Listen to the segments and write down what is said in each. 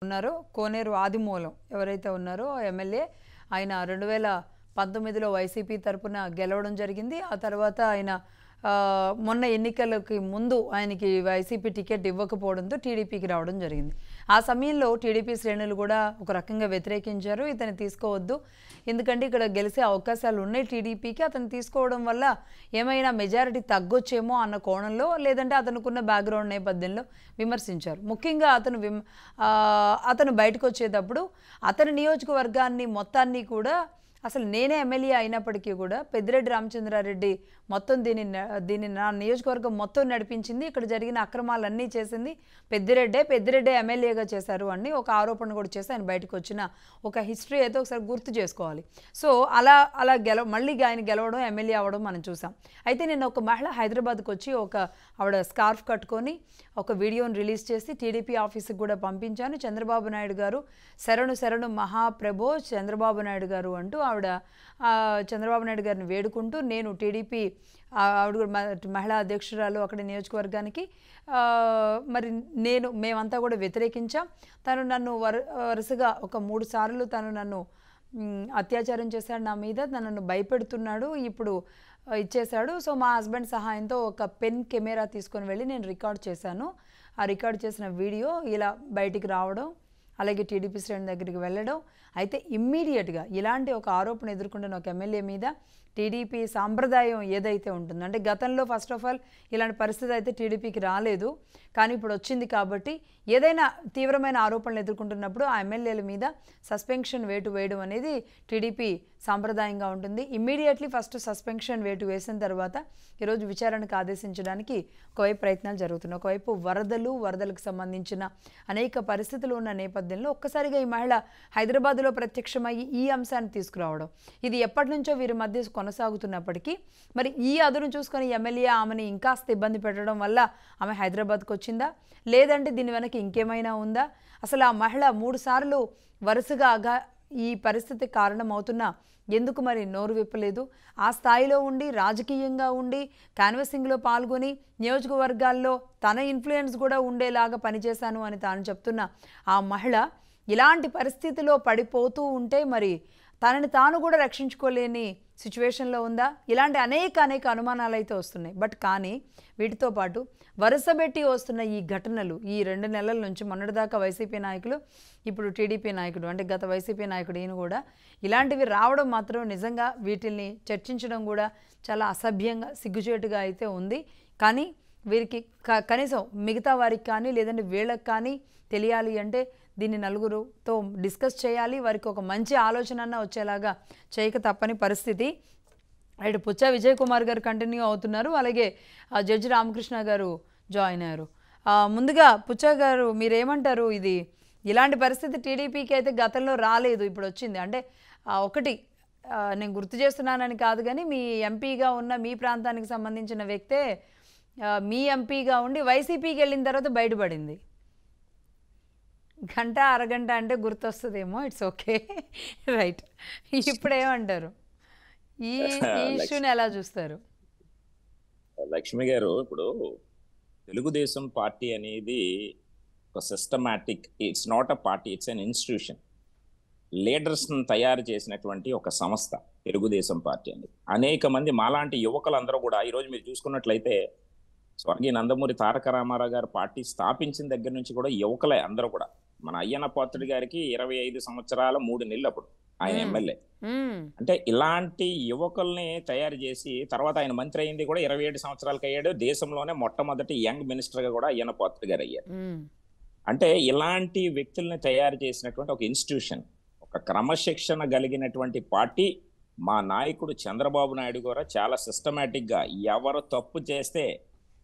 ఉన్నారో కోనేరు ఆదిమూలం ఎవరైతే ఉన్నారో ఎమ్మెల్యే ఆయన 2019లో వైసీపీ తరపున గెలవడం జరిగింది. ఆ తర్వాత ఆయన మొన్న ఎన్నికలకి ముందు ఆయనకి వైసీపీ టికెట్ ఇవ్వకపోవడంతో టీడీపీకి రావడం జరిగింది. ఆ సమయంలో టీడీపీ శ్రేణులు కూడా ఒక రకంగా వ్యతిరేకించారు. ఇతను తీసుకోవద్దు, ఎందుకంటే ఇక్కడ గెలిచే అవకాశాలు ఉన్నాయి టీడీపీకి, అతను తీసుకోవడం వల్ల ఏమైనా మెజారిటీ తగ్గొచ్చేమో అన్న కోణంలో, లేదంటే అతనుకున్న బ్యాక్గ్రౌండ్ నేపథ్యంలో విమర్శించారు. ముఖ్యంగా అతను బయటకు వచ్చేటప్పుడు అతని నియోజకవర్గాన్ని మొత్తాన్ని కూడా అసలు నేనే ఎమ్మెల్యే అయినప్పటికీ కూడా పెద్దిరెడ్డి రామచంద్రారెడ్డి మొత్తం దీన్ని నా నియోజకవర్గం మొత్తం నడిపించింది, ఇక్కడ జరిగిన అక్రమాలన్నీ చేసింది పెద్దిరెడ్డే ఎమ్మెల్యేగా చేశారు అని ఒక ఆరోపణ కూడా చేసి ఆయన బయటకు వచ్చిన ఒక హిస్టరీ అయితే ఒకసారి గుర్తు చేసుకోవాలి. సో అలా మళ్ళీ ఆయన గెలవడం, ఎమ్మెల్యే అవ్వడం మనం చూసాం. అయితే నేను ఒక మహిళ హైదరాబాద్కి వచ్చి ఆవిడ స్కార్ఫ్ కట్టుకొని ఒక వీడియోని రిలీజ్ చేసి టీడీపీ ఆఫీస్కి కూడా పంపించాను. చంద్రబాబు నాయుడు గారు శరణు మహాప్రభో చంద్రబాబు నాయుడు గారు అంటూ ఆవిడ చంద్రబాబు నాయుడు గారిని వేడుకుంటూ, నేను టీడీపీ ఆవిడ మహిళా అధ్యక్షురాలు అక్కడ నియోజకవర్గానికి, మరి మేమంతా కూడా వ్యతిరేకించాం. తను నన్ను వరుసగా ఒక 3 సార్లు తను నన్ను అత్యాచారం చేశాడు, నా మీద నన్ను భయపెడుతున్నాడు, ఇప్పుడు ఇచ్చేశాడు. సో మా హస్బెండ్ సహాయంతో ఒక పెన్ కెమెరా తీసుకొని వెళ్ళి నేను రికార్డ్ చేశాను. ఆ రికార్డ్ చేసిన వీడియో ఇలా బయటికి రావడం, అలాగే టీడీపీ శ్రేణి దగ్గరికి వెళ్ళడం. అయితే ఇమ్మీడియట్గా ఇలాంటి ఒక ఆరోపణ ఎదుర్కొంటున్న ఒక ఎమ్మెల్యే మీద టీడీపీ సాంప్రదాయం ఏదైతే ఉంటుందో, అంటే గతంలో ఫస్ట్ ఆఫ్ ఆల్ ఇలాంటి పరిస్థితి అయితే టీడీపీకి రాలేదు, కానీ ఇప్పుడు వచ్చింది కాబట్టి ఏదైనా తీవ్రమైన ఆరోపణలు ఎదుర్కొంటున్నప్పుడు ఆ ఎమ్మెల్యేల మీద సస్పెన్షన్ వేటు వేయడం అనేది టీడీపీ సాంప్రదాయంగా ఉంటుంది. ఇమ్మీడియట్లీ ఫస్ట్ సస్పెన్షన్ వేటు వేసిన తర్వాత ఈరోజు విచారణకు ఆదేశించడానికి ఒకవైపు ప్రయత్నాలు జరుగుతున్నాయి. ఒకవైపు వరదలకు సంబంధించిన అనేక పరిస్థితులు ఉన్న నేపథ్యంలో ఒక్కసారిగా ఈ మహిళ హైదరాబాద్లో ప్రత్యక్షమయ్యి ఈ అంశాన్ని తీసుకురావడం, ఇది ఎప్పటి నుంచో వీరి మధ్య కొనసాగుతున్నప్పటికీ మరి ఈ అదును చూసుకొని ఎమ్మెల్యే ఆమెని ఇంకాస్త ఇబ్బంది పెట్టడం వల్ల ఆమె హైదరాబాద్కు వచ్చిందా, లేదంటే దీని వెనక ఇంకేమైనా ఉందా? అసలు ఆ మహిళ 3 సార్లు వరుసగా ఈ పరిస్థితి కారణమవుతున్నా ఎందుకు మరి నోరు విప్పలేదు? ఆ స్థాయిలో ఉండి, రాజకీయంగా ఉండి, క్యాన్వసింగ్లో పాల్గొని, నియోజకవర్గాల్లో తన ఇన్ఫ్లుయెన్స్ కూడా ఉండేలాగా పనిచేశాను అని తాను చెప్తున్న ఆ మహిళ ఇలాంటి పరిస్థితిలో పడిపోతూ ఉంటే మరి తనని తాను కూడా రక్షించుకోలేని సిచ్యువేషన్లో ఉందా? ఇలాంటి అనేక అనుమానాలు అయితే వస్తున్నాయి. బట్ కానీ వీటితో పాటు వరుసబెట్టి వస్తున్న ఈ ఘటనలు, ఈ 2 నెలల నుంచి మొన్నటిదాకా వైసీపీ నాయకులు, ఇప్పుడు టీడీపీ నాయకుడు, అంటే గత వైసీపీ నాయకుడు ఈయన కూడా ఇలాంటివి రావడం మాత్రం నిజంగా వీటిల్ని చర్చించడం కూడా చాలా అసభ్యంగా, సిగ్గుచేటుగా అయితే ఉంది. కానీ వీరికి కనీసం మిగతా వారికి కానీ, లేదంటే వీళ్ళకి కానీ తెలియాలి అంటే దీన్ని నలుగురుతో డిస్కస్ చేయాలి, వారికి ఒక మంచి ఆలోచన వచ్చేలాగా చేయక తప్పని పరిస్థితి. రైట్, పుచ్చా విజయ్ కుమార్ గారు కంటిన్యూ అవుతున్నారు, అలాగే జడ్జి రామకృష్ణ గారు జాయిన్ అయ్యారు. ముందుగా పుచ్చా గారు మీరేమంటారు? ఇలాంటి పరిస్థితి టీడీపీకి అయితే గతంలో రాలేదు, ఇప్పుడు వచ్చింది. అంటే ఒకటి నేను గుర్తు చేస్తున్నానని కాదు, కానీ మీ ఎంపీగా ఉన్న మీ ప్రాంతానికి సంబంధించిన వ్యక్తే మీ ఎంపీగా ఉండి వైసీపీకి వెళ్ళిన తర్వాత బయటపడింది. గంట అరగంట అంటే గుర్తొస్తుందేమో, ఇట్స్ ఓకే. రైట్, ఇప్పుడు ఏమంటారు? ఈ ఇష్యూని ఎలా చూస్తారు? లక్ష్మి గారు, ఇప్పుడు తెలుగుదేశం పార్టీ అనేది ఒక systematic, it's not a party, it's an institution. లీడర్స్ని తయారు చేసినటువంటి ఒక సంస్థ తెలుగుదేశం పార్టీ అనేది. అనేక మంది మాలాంటి యువకులందరూ కూడా ఈరోజు మీరు చూసుకున్నట్లయితే స్వర్గీయ నందమూరి తారక రామారావు గారు పార్టీ స్థాపించిన దగ్గర నుంచి కూడా యువకులే అందరూ కూడా. మన అయ్యన్న పాత్రుడి గారికి 25 సంవత్సరాల 3 నెలలు అప్పుడు ఆయన ఎమ్మెల్యే. అంటే ఇలాంటి యువకుల్ని తయారు చేసి తర్వాత ఆయన మంత్రి అయింది కూడా 27 సంవత్సరాలకు అయ్యాడు. దేశంలోనే మొట్టమొదటి యంగ్ మినిస్టర్గా కూడా అయ్యన్న పాత్రుడి గారు అయ్యారు. అంటే ఇలాంటి వ్యక్తుల్ని తయారు చేసినటువంటి ఒక ఇన్స్టిట్యూషన్, ఒక క్రమశిక్షణ కలిగినటువంటి పార్టీ. మా నాయకుడు చంద్రబాబు నాయుడు కూడా చాలా సిస్టమేటిక్గా ఎవరు తప్పు చేస్తే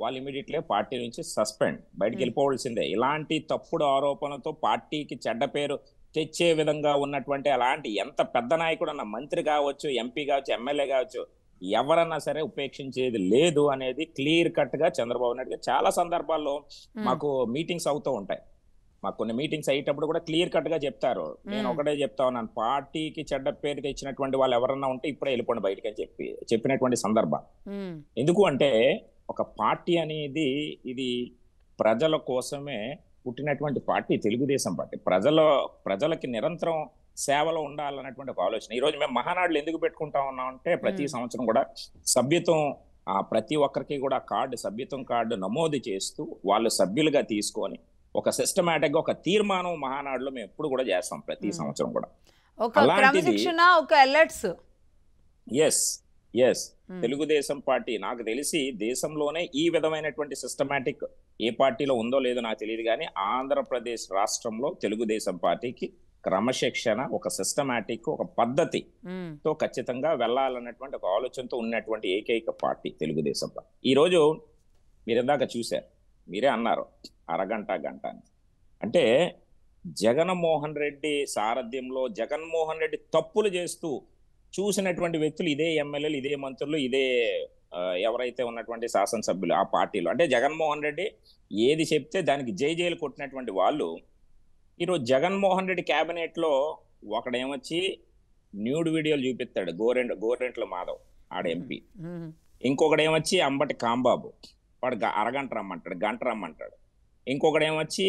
వాళ్ళు ఇమీడియట్లీ పార్టీ నుంచి సస్పెండ్, బయటికి వెళ్ళిపోవాల్సిందే. ఇలాంటి తప్పుడు ఆరోపణలతో పార్టీకి చెడ్డ పేరు తెచ్చే విధంగా ఉన్నటువంటి అలాంటి ఎంత పెద్ద నాయకుడు అన్న, మంత్రి కావచ్చు, ఎంపీ కావచ్చు, ఎమ్మెల్యే కావచ్చు, ఎవరన్నా సరే ఉపేక్షించేది లేదు అనేది క్లియర్ కట్గా చంద్రబాబు నాయుడు గారు చాలా సందర్భాల్లో మాకు మీటింగ్స్ అవుతూ ఉంటాయి. మాకు కొన్ని మీటింగ్స్ అయ్యేటప్పుడు కూడా క్లియర్ కట్గా చెప్తారు. నేను ఒకటే చెప్తా ఉన్నాను, పార్టీకి చెడ్డ పేరు తెచ్చినటువంటి వాళ్ళు ఎవరన్నా ఉంటే ఇప్పుడే వెళ్ళిపోండి బయటికి అని చెప్పినటువంటి సందర్భం. ఎందుకు అంటే ఒక పార్టీ అనేది ఇది ప్రజల కోసమే పుట్టినటువంటి పార్టీ తెలుగుదేశం పార్టీ. ప్రజలకి నిరంతరం సేవలో ఉండాలన్నటువంటి ఒక ఆలోచన. ఈరోజు మేము మహానాడులు ఎందుకు పెట్టుకుంటా ఉన్నాం అంటే ప్రతి సంవత్సరం కూడా సభ్యత్వం ప్రతి ఒక్కరికి కూడా సభ్యత్వం కార్డు నమోదు చేస్తూ వాళ్ళు సభ్యులుగా తీసుకొని ఒక సిస్టమేటిక్ గా ఒక తీర్మానం మహానాడులో మేము ఎప్పుడు కూడా చేస్తాం ప్రతి సంవత్సరం కూడా. ఒక క్రమశిక్షణ, ఒక అలర్ట్స్. ఎస్ తెలుగుదేశం పార్టీ నాకు తెలిసి దేశంలోనే ఈ విధమైనటువంటి సిస్టమేటిక్ ఏ పార్టీలో ఉందో లేదో నాకు తెలియదు, కానీ ఆంధ్రప్రదేశ్ రాష్ట్రంలో తెలుగుదేశం పార్టీకి క్రమశిక్షణ, ఒక సిస్టమేటిక్, ఒక పద్ధతితో ఖచ్చితంగా వెళ్ళాలన్నటువంటి ఒక ఆలోచనతో ఉన్నటువంటి ఏకైక పార్టీ తెలుగుదేశం పార్టీ. ఈరోజు మీరు ఇందాక చూశారు, మీరే అన్నారు అరగంట గంట అని. అంటే జగన్మోహన్ రెడ్డి సారథ్యంలో జగన్మోహన్ రెడ్డి తప్పులు చేస్తూ చూసినటువంటి వ్యక్తులు ఇదే ఎమ్మెల్యేలు, ఇదే మంత్రులు, ఇదే ఎవరైతే ఉన్నటువంటి శాసనసభ్యులు ఆ పార్టీలో. అంటే జగన్మోహన్ రెడ్డి ఏది చెప్తే దానికి జైలు కొట్టినటువంటి వాళ్ళు ఈరోజు జగన్మోహన్ రెడ్డి క్యాబినెట్ లో ఒకడేమొచ్చి న్యూడ్ వీడియోలు చూపిస్తాడు, గోరెంట్ల మాధవ్ ఆడ ఎంపీ. ఇంకొకడేమొచ్చి అంబటి కాంబాబు, వాడు అరగంట రమ్మంటాడు, గంట రమ్మంటాడు. ఇంకొకడేమొచ్చి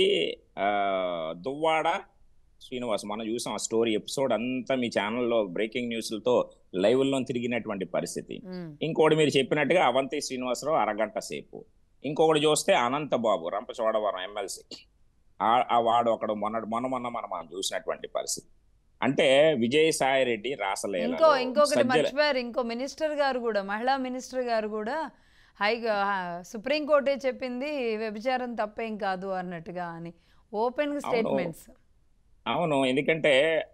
దువ్వాడ శ్రీనివాస్, మనం చూసాం ఆ స్టోరీ ఎపిసోడ్ అంతా మీ ఛానల్లో బ్రేకింగ్ న్యూస్లతో లైవ్లో తిరిగినటువంటి పరిస్థితి. ఇంకోటి మీరు చెప్పినట్టుగా అవంతి శ్రీనివాసరావు అరగంట సేపు. ఇంకొకటి చూస్తే అనంతబాబు రంపచోడవరం ఎమ్మెల్సీ, వాడు ఒకడు మొన్న మనం చూసినటువంటి పరిస్థితి. అంటే విజయసాయి రెడ్డి రాసలేల. ఇంకొకటి మర్చిపోయారు, ఇంకో మినిస్టర్ గారు కూడా, మహిళా మినిస్టర్ గారు కూడా సుప్రీంకోర్టే చెప్పింది వ్యభిచారం తప్పేం కాదు అన్నట్టుగా అని ఓపెన్ స్టేట్మెంట్స్. అవును, ఎందుకంటే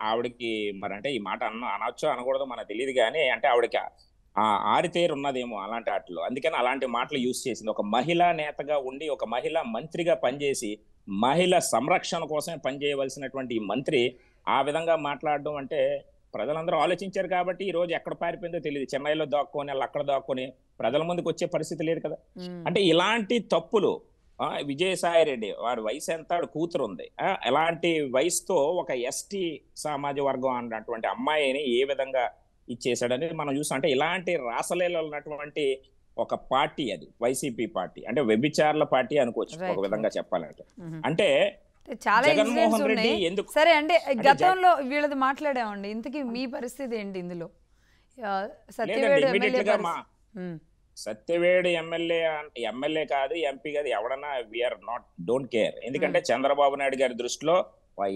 ఆవిడకి మరి అంటే ఈ మాట అనొచ్చో అనకూడదో మనకు తెలియదు, కానీ అంటే ఆవిడకి ఆరితేరు ఉన్నదేమో అలాంటి వాటిలో, అందుకని అలాంటి మాటలు యూజ్ చేసింది. ఒక మహిళా నేతగా ఉండి, ఒక మహిళా మంత్రిగా పనిచేసి, మహిళ సంరక్షణ కోసమే పనిచేయవలసినటువంటి ఈ మంత్రి ఆ విధంగా మాట్లాడడం అంటే ప్రజలందరూ ఆలోచించారు కాబట్టి ఈ రోజు ఎక్కడ పారిపోయిందో తెలియదు. చెన్నైలో దాక్కొని అక్కడ దాక్కొని ప్రజల ముందుకు వచ్చే పరిస్థితి లేదు కదా. అంటే ఇలాంటి తప్పులు విజయసాయి రెడ్డి వారి వయసు ఎంత, కూతురు ఉంది, ఎలాంటి వయసుతో ఒక ఎస్టీ సామాజిక వర్గం అన్నటువంటి అమ్మాయిని ఏ విధంగా ఇచ్చేసాడనేది మనం చూసాం. అంటే ఇలాంటి రాసలీలలో ఉన్నటువంటి ఒక పార్టీ అది వైసీపీ పార్టీ, అంటే వ్యభిచారుల పార్టీ అనుకోవచ్చు ఒక విధంగా చెప్పాలంటే. అంటే చాలా జగన్మోహన్ రెడ్డి ఎందుకు సరే అంటే గతంలో వీళ్ళది మాట్లాడామండి, ఇంతకీ మీ పరిస్థితి ఏంటి ఇందులో? సత్యవేడు ఎమ్మెల్యే కాదు, ఎంపీ కాదు, ఎవడన్నా వీఆర్ డోంట్ కేర్. ఎందుకంటే చంద్రబాబు నాయుడు గారి దృష్టిలో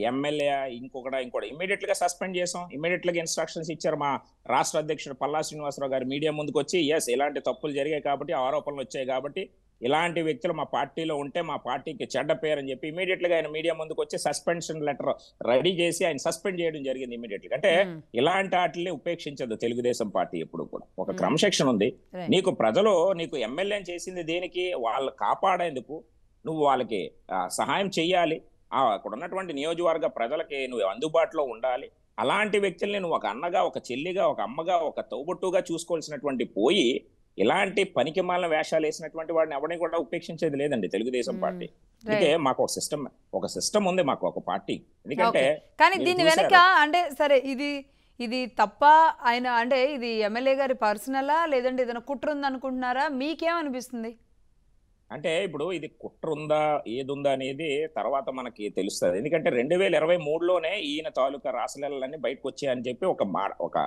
ఎమ్మెల్యే ఇంకోటి ఇమీడియట్ గా సస్పెండ్ చేసాం. ఇమీడియట్ గా ఇన్స్ట్రక్షన్స్ ఇచ్చారు మా రాష్ట్ర అధ్యక్షుడు పల్లా శ్రీనివాసరావు గారు మీడియా ముందుకు వచ్చి, ఇలాంటి తప్పులు జరిగాయి కాబట్టి, ఆరోపణలు వచ్చాయి కాబట్టి, ఇలాంటి వ్యక్తులు మా పార్టీలో ఉంటే మా పార్టీకి చెడ్డ పేరు అని చెప్పి ఇమీడియట్ గా ఆయన మీడియా ముందుకు వచ్చి సస్పెన్షన్ లెటర్ రెడీ చేసి ఆయన సస్పెండ్ చేయడం జరిగింది ఇమీడియట్ గా. అంటే ఇలాంటి వాటిని ఉపేక్షించదు తెలుగుదేశం పార్టీ ఎప్పుడు కూడా. ఒక క్రమశిక్షణ ఉంది. నీకు ఎమ్మెల్యేని చేసింది దేనికి? వాళ్ళు కాపాడేందుకు, నువ్వు వాళ్ళకి సహాయం చెయ్యాలి, అక్కడ ఉన్నటువంటి నియోజకవర్గ ప్రజలకి నువ్వు అందుబాటులో ఉండాలి. అలాంటి వ్యక్తుల్ని నువ్వు ఒక అన్నగా, ఒక చెల్లిగా, ఒక అమ్మగా, ఒక తోబుట్టుగా చూసుకోవాల్సినటువంటి పోయి ఇలాంటి పనికిమాలిన వేషాలు వేసినటువంటి వాడిని ఎవరిని కూడా ఉపేక్షించేది లేదండి తెలుగుదేశం పార్టీ. అందుకే మాకు ఒక సిస్టమ్ ఉంది, మాకు ఒక పార్టీ. ఎందుకంటే కానీ దీని వెనక అంటే సరే ఇది తప్ప ఆయన అంటే ఇది ఎమ్మెల్యే గారి పర్సనలా లేదంటే ఏదైనా కుట్ర ఉంది అనుకుంటున్నారా? మీకేమనిపిస్తుంది? అంటే ఇప్పుడు ఇది కుట్ర ఉందా ఏదుందా అనేది తర్వాత మనకి తెలుస్తుంది. ఎందుకంటే 2023లోనే ఈయన తాలూకా రాసలీలన్నీ బయటకు వచ్చాయని చెప్పి ఒక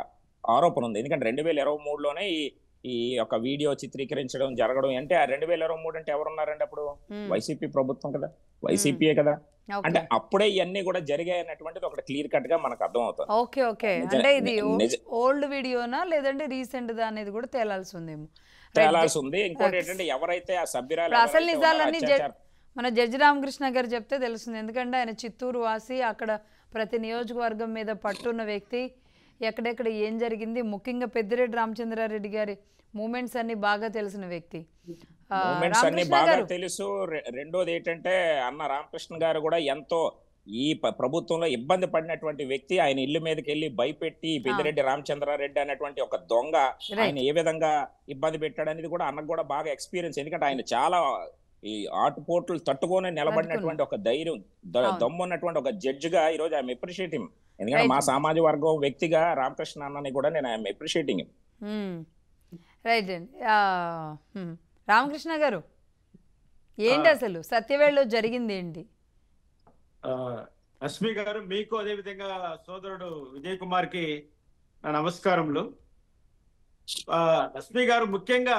ఆరోపణ ఉంది. ఎందుకంటే 2023లోనే ఈ యొక్క వీడియో చిత్రీకరించడం జరగడం అంటే ఆ 2023 అంటే ఎవరున్నారండి అప్పుడు? వైసీపీ ప్రభుత్వం కదా, వైసీపీయే కదా. అంటే అప్పుడే ఇవన్నీ కూడా జరిగాయి అన్నటువంటిది ఒకటి క్లియర్ కట్ గా మనకు అర్థం అవుతుంది. ఓకే అంటే ఇది ఓల్డ్ వీడియోనా లేదంటే రీసెంట్ దా అనేది కూడా తేలాల్సి ఉందేమో. ఇంకోటి ఏంటంటే ఎవరైతే ఆ సభ్యురాలు అసలు నిజాలన్నీ మన జడ్జి రామకృష్ణ గారు చెప్తే తెలుస్తుంది. ఎందుకంటే ఆయన చిత్తూరు వాసి, అక్కడ ప్రతి నియోజకవర్గం మీద పట్టున్న వ్యక్తి, ఎక్కడెక్కడ ఏం జరిగింది, ముఖ్యంగా పెద్దిరెడ్డి రామచంద్రారెడ్డి గారి మూమెంట్స్ అన్ని బాగా తెలిసిన వ్యక్తి. తెలుసు. రెండోది ఏంటంటే అన్న రామకృష్ణ గారు కూడా ఎంతో ఈ ప్రభుత్వంలో ఇబ్బంది పడినటువంటి వ్యక్తి. ఆయన ఇల్లు మీదకి వెళ్ళి భయపెట్టి పెద్దిరెడ్డి రామచంద్రారెడ్డి అనేటువంటి ఒక దొంగ ఆయన ఏ విధంగా ఇబ్బంది పెట్టాడనేది కూడా అన్నకు కూడా బాగా ఎక్స్పీరియన్స్. ఎందుకంటే ఆయన చాలా ఈ ఆటుపోట్లు తట్టుకొని నిలబడినటువంటి ఒక ధైర్యం, దమ్మున్నటువంటి ఒక జడ్జిగా ఈరోజు ఐఎమ్ అప్రిషియేటింగ్. ఎందుకంటే మా సామాజిక వర్గం వ్యక్తిగా రామకృష్ణ అన్నని కూడా నేను ఐఎమ్ అప్రిషియేటింగ్. రైట్ అండి. రామకృష్ణ గారు ఏంటి అసలు సత్యవేడులో జరిగింది ఏంటి? ఆ, రశ్మి గారు, మీకు అదే విధంగా సోదరుడు విజయ్ కుమార్ కి నా నమస్కారములు. రశ్మి గారు, ముఖ్యంగా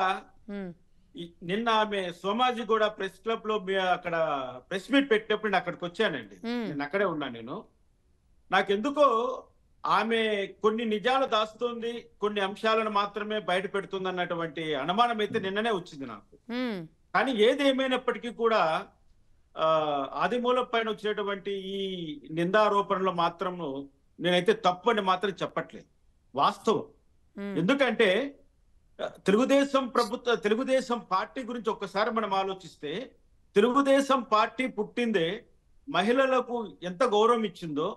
నిన్న ఆమె సోమాజిగూడ ప్రెస్ క్లబ్ లో అక్కడ ప్రెస్ మీట్ పెట్టినప్పుడు నేను అక్కడికి వచ్చానండి. నేను అక్కడే ఉన్నా. నాకెందుకో ఆమె కొన్ని నిజాలు దాస్తుంది, కొన్ని అంశాలను మాత్రమే బయట పెడుతుంది అన్నటువంటి అనుమానం అయితే నిన్ననే వచ్చింది నాకు. కానీ ఏది ఏమైనప్పటికీ కూడా ఆదిమూలం పైన వచ్చేటువంటి ఈ నిందారోపణలు మాత్రము నేనైతే తప్పు అని మాత్రం చెప్పట్లేదు, వాస్తవం. ఎందుకంటే తెలుగుదేశం పార్టీ గురించి ఒక్కసారి మనం ఆలోచిస్తే, తెలుగుదేశం పార్టీ పుట్టిందే మహిళలకు ఎంత గౌరవం ఇచ్చిందో,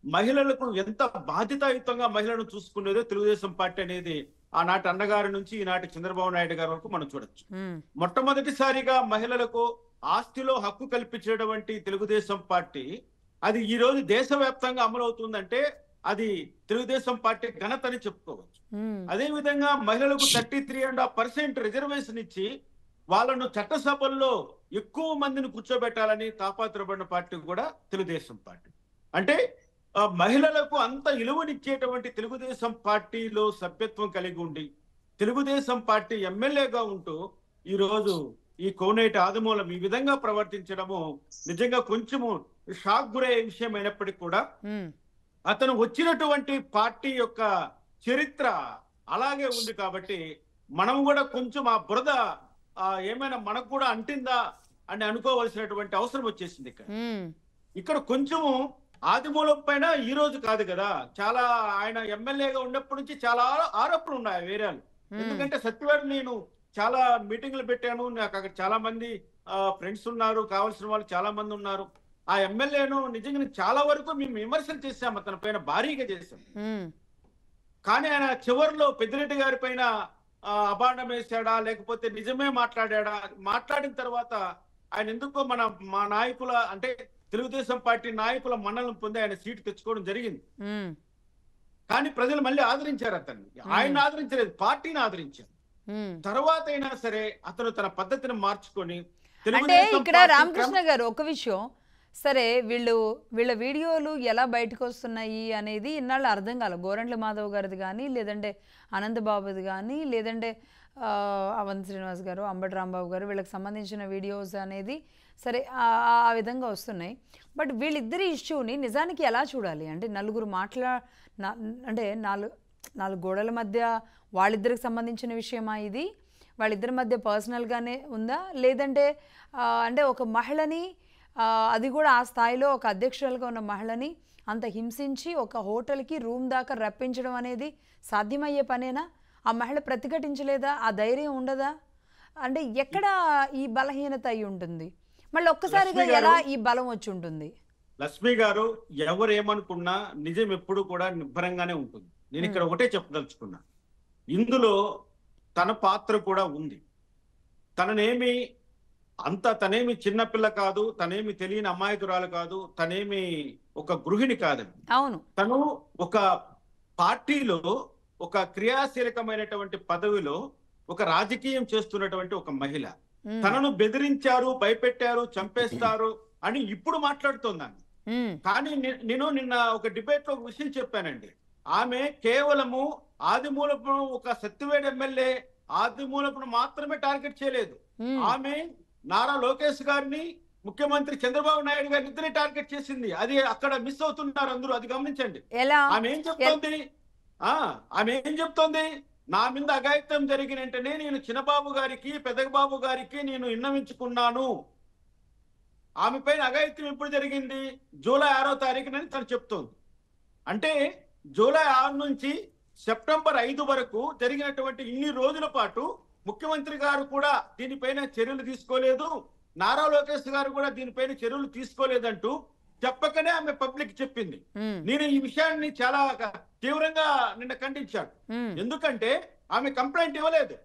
మహిళలకు ఎంత బాధ్యతాయుతంగా మహిళలను చూసుకునేదో తెలుగుదేశం పార్టీ అనేది ఆనాటి అన్నగారి నుంచి ఈనాటి చంద్రబాబు నాయుడు గారి వరకు మనం చూడొచ్చు. మొట్టమొదటిసారిగా మహిళలకు ఆస్తిలో హక్కు కల్పించేటువంటి తెలుగుదేశం పార్టీ, అది ఈ రోజు దేశవ్యాప్తంగా అమలవుతుందంటే అది తెలుగుదేశం పార్టీ ఘనత అని చెప్పుకోవచ్చు. అదే విధంగా మహిళలకు 33.5% రిజర్వేషన్ ఇచ్చి వాళ్ళను చట్టసభల్లో ఎక్కువ మందిని కూర్చోబెట్టాలని తాపాత్రపడిన పార్టీ కూడా తెలుగుదేశం పార్టీ. అంటే మహిళలకు అంత విలువనిచ్చేటువంటి తెలుగుదేశం పార్టీలో సభ్యత్వం కలిగి ఉండి తెలుగుదేశం పార్టీ ఎమ్మెల్యేగా ఉంటూ ఈ రోజు ఈ కోనేటి ఆదిమూలం ఈ విధంగా ప్రవర్తించడము నిజంగా కొంచెము షాక్ గురయ్యే విషయం అయినప్పటికీ కూడా అతను వచ్చినటువంటి పార్టీ యొక్క చరిత్ర అలాగే ఉంది కాబట్టి మనం కూడా కొంచెం ఆ బురద ఏమైనా మనకు కూడా అంటిందా అని అనుకోవలసినటువంటి అవసరం వచ్చేసింది. ఇక్కడ కొంచెము ఆదిమూలం పైన ఈ రోజు కాదు కదా, చాలా ఆయన ఎమ్మెల్యేగా ఉన్నప్పటి నుంచి చాలా ఆరోపణలు ఉన్నాయి వేరేలు. ఎందుకంటే సత్యవాడు నేను చాలా మీటింగ్లు పెట్టాను, నాకు అక్కడ చాలా మంది ఫ్రెండ్స్ ఉన్నారు, కావాల్సిన వాళ్ళు చాలా మంది ఉన్నారు. ఆ ఎమ్మెల్యేను నిజంగా చాలా వరకు మేము విమర్శలు చేశాము, అతని పైన భారీగా చేశాం. కానీ ఆయన చివరిలో పెద్దిరెడ్డి గారి పైన అభాండం వేసాడా లేకపోతే నిజమే మాట్లాడా, మాట్లాడిన తర్వాత ఆయన ఎందుకో మా నాయకుల అంటే తెలుగుదేశం పార్టీ నాయకుల మన్నలను పొంది ఆయన సీటు తెచ్చుకోవడం జరిగింది. కానీ ప్రజలు మళ్ళీ ఆదరించారు అతన్ని. ఆయన ఆదరించలేదు, పార్టీని ఆదరించారు. తర్వాత అయినా సరే అతను తన పద్ధతిని మార్చుకొని అంటే ఇక్కడ రామకృష్ణ గారు ఒక విషయం, సరే వీళ్ళ వీడియోలు ఎలా బయటకు వస్తున్నాయి అనేది ఇన్నాళ్ళు అర్థం కాలేదు. గోరంట్ల మాధవ్ గారిది కానీ, లేదంటే అనంతబాబుది కానీ, లేదంటే అవంతి శ్రీనివాస్ గారు, అంబటి రాంబాబు గారు, వీళ్ళకి సంబంధించిన వీడియోస్ అనేది సరే ఆ విధంగా వస్తున్నాయి. బట్ వీళ్ళిద్దరి ఇష్యూని నిజానికి ఎలా చూడాలి? అంటే నలుగురు అంటే నాలుగు గోడల మధ్య వాళ్ళిద్దరికి సంబంధించిన విషయమా ఇది? వాళ్ళిద్దరి మధ్య పర్సనల్గానే ఉందా? లేదంటే అంటే ఒక మహిళని, అది కూడా ఆ స్థాయిలో ఒక అధ్యక్షురాలుగా ఉన్న మహిళని అంత హింసించి ఒక హోటల్కి రూమ్ దాకా రప్పించడం అనేది సాధ్యమయ్యే పనేనా? ఆ మహిళ ప్రతిఘటించలేదా? ఆ ధైర్యం ఉండదా? అంటే ఎక్కడ ఈ బలహీనత అయి ఉంటుంది? మళ్ళీ ఒక్కసారిగా ఎలా ఈ బలం వచ్చి ఉంటుంది? లక్ష్మి గారు, ఎవరు ఏమనుకున్నా నిజం ఎప్పుడు కూడా నిబ్బరంగానే ఉంటుంది. నేను ఇక్కడ ఒకటే చెప్పదలుచుకున్నా, ఇందులో తన పాత్ర కూడా ఉంది. తనేమి చిన్నపిల్ల కాదు, తనేమి తెలియని అమాయకురాలు కాదు, తనేమి ఒక గృహిణి కాదండి. అవును, తను ఒక పార్టీలో ఒక క్రియాశీలకమైనటువంటి పదవిలో ఒక రాజకీయం చేస్తున్నటువంటి ఒక మహిళ. తనను బెదిరించారు, భయపెట్టారు, చంపేస్తారు అని ఇప్పుడు మాట్లాడుతోందండి. కానీ నేను నిన్న ఒక డిబేట్ లో ఒక విషయం చెప్పానండి. ఆమె కేవలము ఆదిమూలపును, ఒక సత్యవేడు ఎమ్మెల్యే ఆదిమూలపును మాత్రమే టార్గెట్ చేయలేదు. ఆమె నారా లోకేష్ గారిని, ముఖ్యమంత్రి చంద్రబాబు నాయుడు గారిని ఇద్దరిని టార్గెట్ చేసింది. అది అక్కడ మిస్ అవుతున్నారు అందరూ, అది గమనించండి. ఆమె ఏం చెప్తోంది? నా మీద అఘాయిత్యం జరిగిన వెంటనే నేను చిన్నబాబు గారికి, పెద్దబాబు గారికి నేను విన్నవించుకున్నాను. ఆమె పైన అఘాయిత్యం ఎప్పుడు జరిగింది? జూలై 6వ తారీఖునని తను చెప్తోంది. అంటే జూలై 6 నుంచి సెప్టెంబర్ 5 వరకు జరిగినటువంటి ఇన్ని రోజుల పాటు ముఖ్యమంత్రి గారు కూడా దీనిపైన చర్యలు తీసుకోలేదు, నారా లోకేష్ గారు కూడా దీనిపైన చర్యలు తీసుకోలేదంటూ చెప్పకనే ఆమె పబ్లిక్ చెప్పింది. నేను ఈ విషయాన్ని చాలా తీవ్రంగా నిన్న ఖండించాను. ఎందుకంటే ఆమె కంప్లైంట్ ఇవ్వలేదు.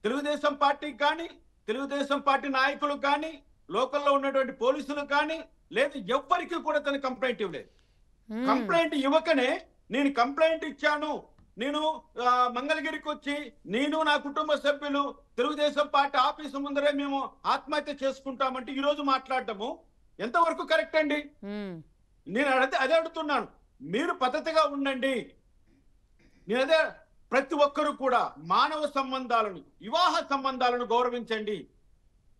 తెలుగుదేశం పార్టీకి కానీ, తెలుగుదేశం పార్టీ నాయకులకు కానీ, లోకల్లో ఉన్నటువంటి పోలీసులకు కానీ, లేదు ఎవ్వరికి కూడా తను కంప్లైంట్ ఇవ్వలేదు. కంప్లైంట్ ఇవ్వకనే నేను కంప్లైంట్ ఇచ్చాను, నేను మంగళగిరికి వచ్చి నేను నా కుటుంబ సభ్యులు తెలుగుదేశం పార్టీ ఆఫీసు ముందరే మేము ఆత్మహత్య చేసుకుంటామంటే ఈ రోజు మాట్లాడటము ఎంతవరకు కరెక్ట్ అండి? నేను అదే అడుగుతున్నాను. మీరు పద్ధతిగా ఉండండి. నేను అదే, ప్రతి ఒక్కరు కూడా మానవ సంబంధాలను, వివాహ సంబంధాలను గౌరవించండి.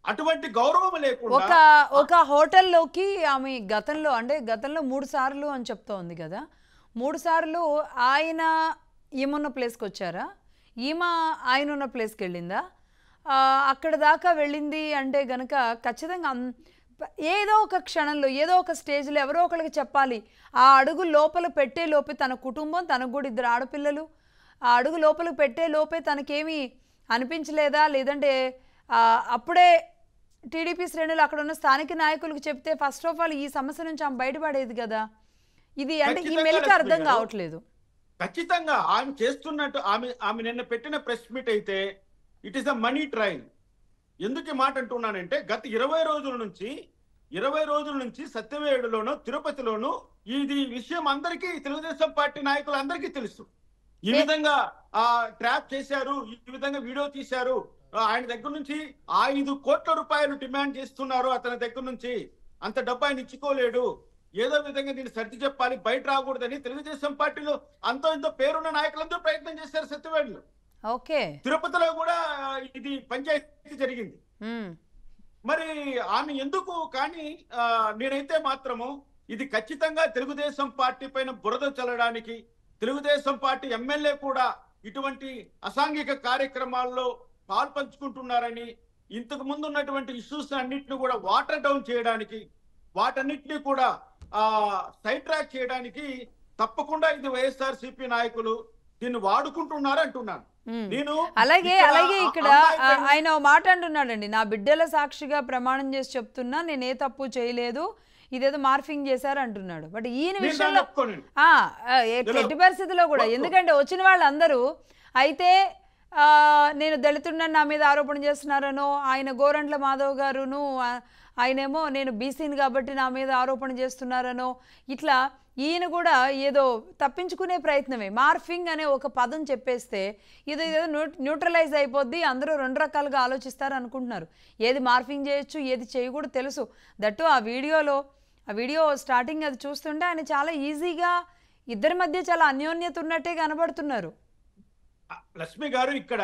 అటువంటి గౌరవం లేకుండా ఒక హోటల్లోకి ఆమె గతంలో 3 సార్లు అని చెప్తోంది కదా, 3 సార్లు ఆయన ఈమెన్న ప్లేస్కి వచ్చారా, ఈమె ఆయన ఉన్న ప్లేస్కి వెళ్ళిందా? అక్కడ దాకా వెళ్ళింది అంటే గనక ఖచ్చితంగా ఏదో ఒక క్షణంలో ఏదో ఒక స్టేజ్లో ఎవరో ఒకరికి చెప్పాలి. ఆ అడుగు లోపల పెట్టే లోపే తన కుటుంబం, తనకు కూడా 2 ఆడపిల్లలు, ఆ అడుగు లోపల పెట్టే లోపే తనకేమీ అనిపించలేదా? లేదంటే అప్పుడే టీడీపీ శ్రేణులు అక్కడ ఉన్న స్థానిక నాయకులకు చెప్తే ఫస్ట్ ఆఫ్ ఆల్ ఈ సమస్య నుంచి ఆమె బయటపడేది కదా. ఇది అంటే ఈ మెలిక అర్థం కావట్లేదు. ఖచ్చితంగా ఆమె చేస్తున్నట్టు ఆమె నిన్న పెట్టిన ప్రెస్ మీట్ అయితే it is a money trail. ఎందుకు ఈ మాట అంటున్నానంటే, గత 20 రోజుల నుంచి సత్యవేడులోనూ తిరుపతిలోనూ ఇది విషయం అందరికీ, తెలుగుదేశం పార్టీ నాయకులందరికీ తెలుసు. ఈ విధంగా ట్రాప్ చేశారు, ఈ విధంగా వీడియో తీశారు, ఆయన దగ్గర నుంచి 5 కోట్ల రూపాయలు డిమాండ్ చేస్తున్నారు. అతని దగ్గర నుంచి అంత డబ్బు ఆయన ఇచ్చుకోలేడు, ఏదో విధంగా దీన్ని సర్ది చెప్పాలి, బయట రాకూడదని తెలుగుదేశం పార్టీలో అంతో ఇంతో పేరున్న నాయకులందరూ ప్రయత్నం చేశారు సత్యవేడులో. ఓకే, తిరుపతిలో కూడా ఇది పంచాయతీ జరిగింది. మరి ఆమె ఎందుకు? కానీ నేనైతే మాత్రము ఇది ఖచ్చితంగా తెలుగుదేశం పార్టీ పైన బురద చల్లడానికి, తెలుగుదేశం పార్టీ ఎమ్మెల్యే కూడా ఇటువంటి అసాంఘిక కార్యక్రమాల్లో పాల్పంచుకుంటున్నారని, ఇంతకు ముందు ఉన్నటువంటి ఇష్యూస్ అన్నింటినీ కూడా వాటర్ డౌన్ చేయడానికి, వాటన్నిటినీ కూడా సైడ్ ట్రాక్ చేయడానికి తప్పకుండా ఇది వైఎస్ఆర్సీపీ నాయకులు దీన్ని వాడుకుంటున్నారు అంటున్నాను నేను. అలాగే ఇక్కడ ఆయన మాట అంటున్నాడండి, నా బిడ్డల సాక్షిగా ప్రమాణం చేసి చెప్తున్నా నేను ఏ తప్పు చేయలేదు, ఇదేదో మార్ఫింగ్ చేశారు అంటున్నాడు. బట్ ఈయన విషయంలో ఎట్టి పరిస్థితిలో కూడా, ఎందుకంటే వచ్చిన వాళ్ళందరూ అయితే నేను దళితుడిని నా మీద ఆరోపణ చేస్తున్నారనో, ఆయన గోరంట్ల మాధవ్ గారును ఆయనేమో నేను బీసీని కాబట్టి నా మీద ఆరోపణ చేస్తున్నారనో, ఇట్లా ఈయన కూడా ఏదో తప్పించుకునే ప్రయత్నమే. మార్ఫింగ్ అనే ఒక పదం చెప్పేస్తే ఏదో న్యూట్రలైజ్ అయిపోద్ది, అందరూ 2 రకాలుగా ఆలోచిస్తారు అనుకుంటున్నారు. ఏది మార్ఫింగ్ చేయొచ్చు, ఏది చేయకూడదు తెలుసు. దట్టు ఆ వీడియో స్టార్టింగ్ అది చూస్తుంటే ఆయన చాలా ఈజీగా ఇద్దరి మధ్య చాలా అన్యోన్యత ఉన్నట్టే కనబడుతున్నారు. లక్ష్మి గారు, ఇక్కడ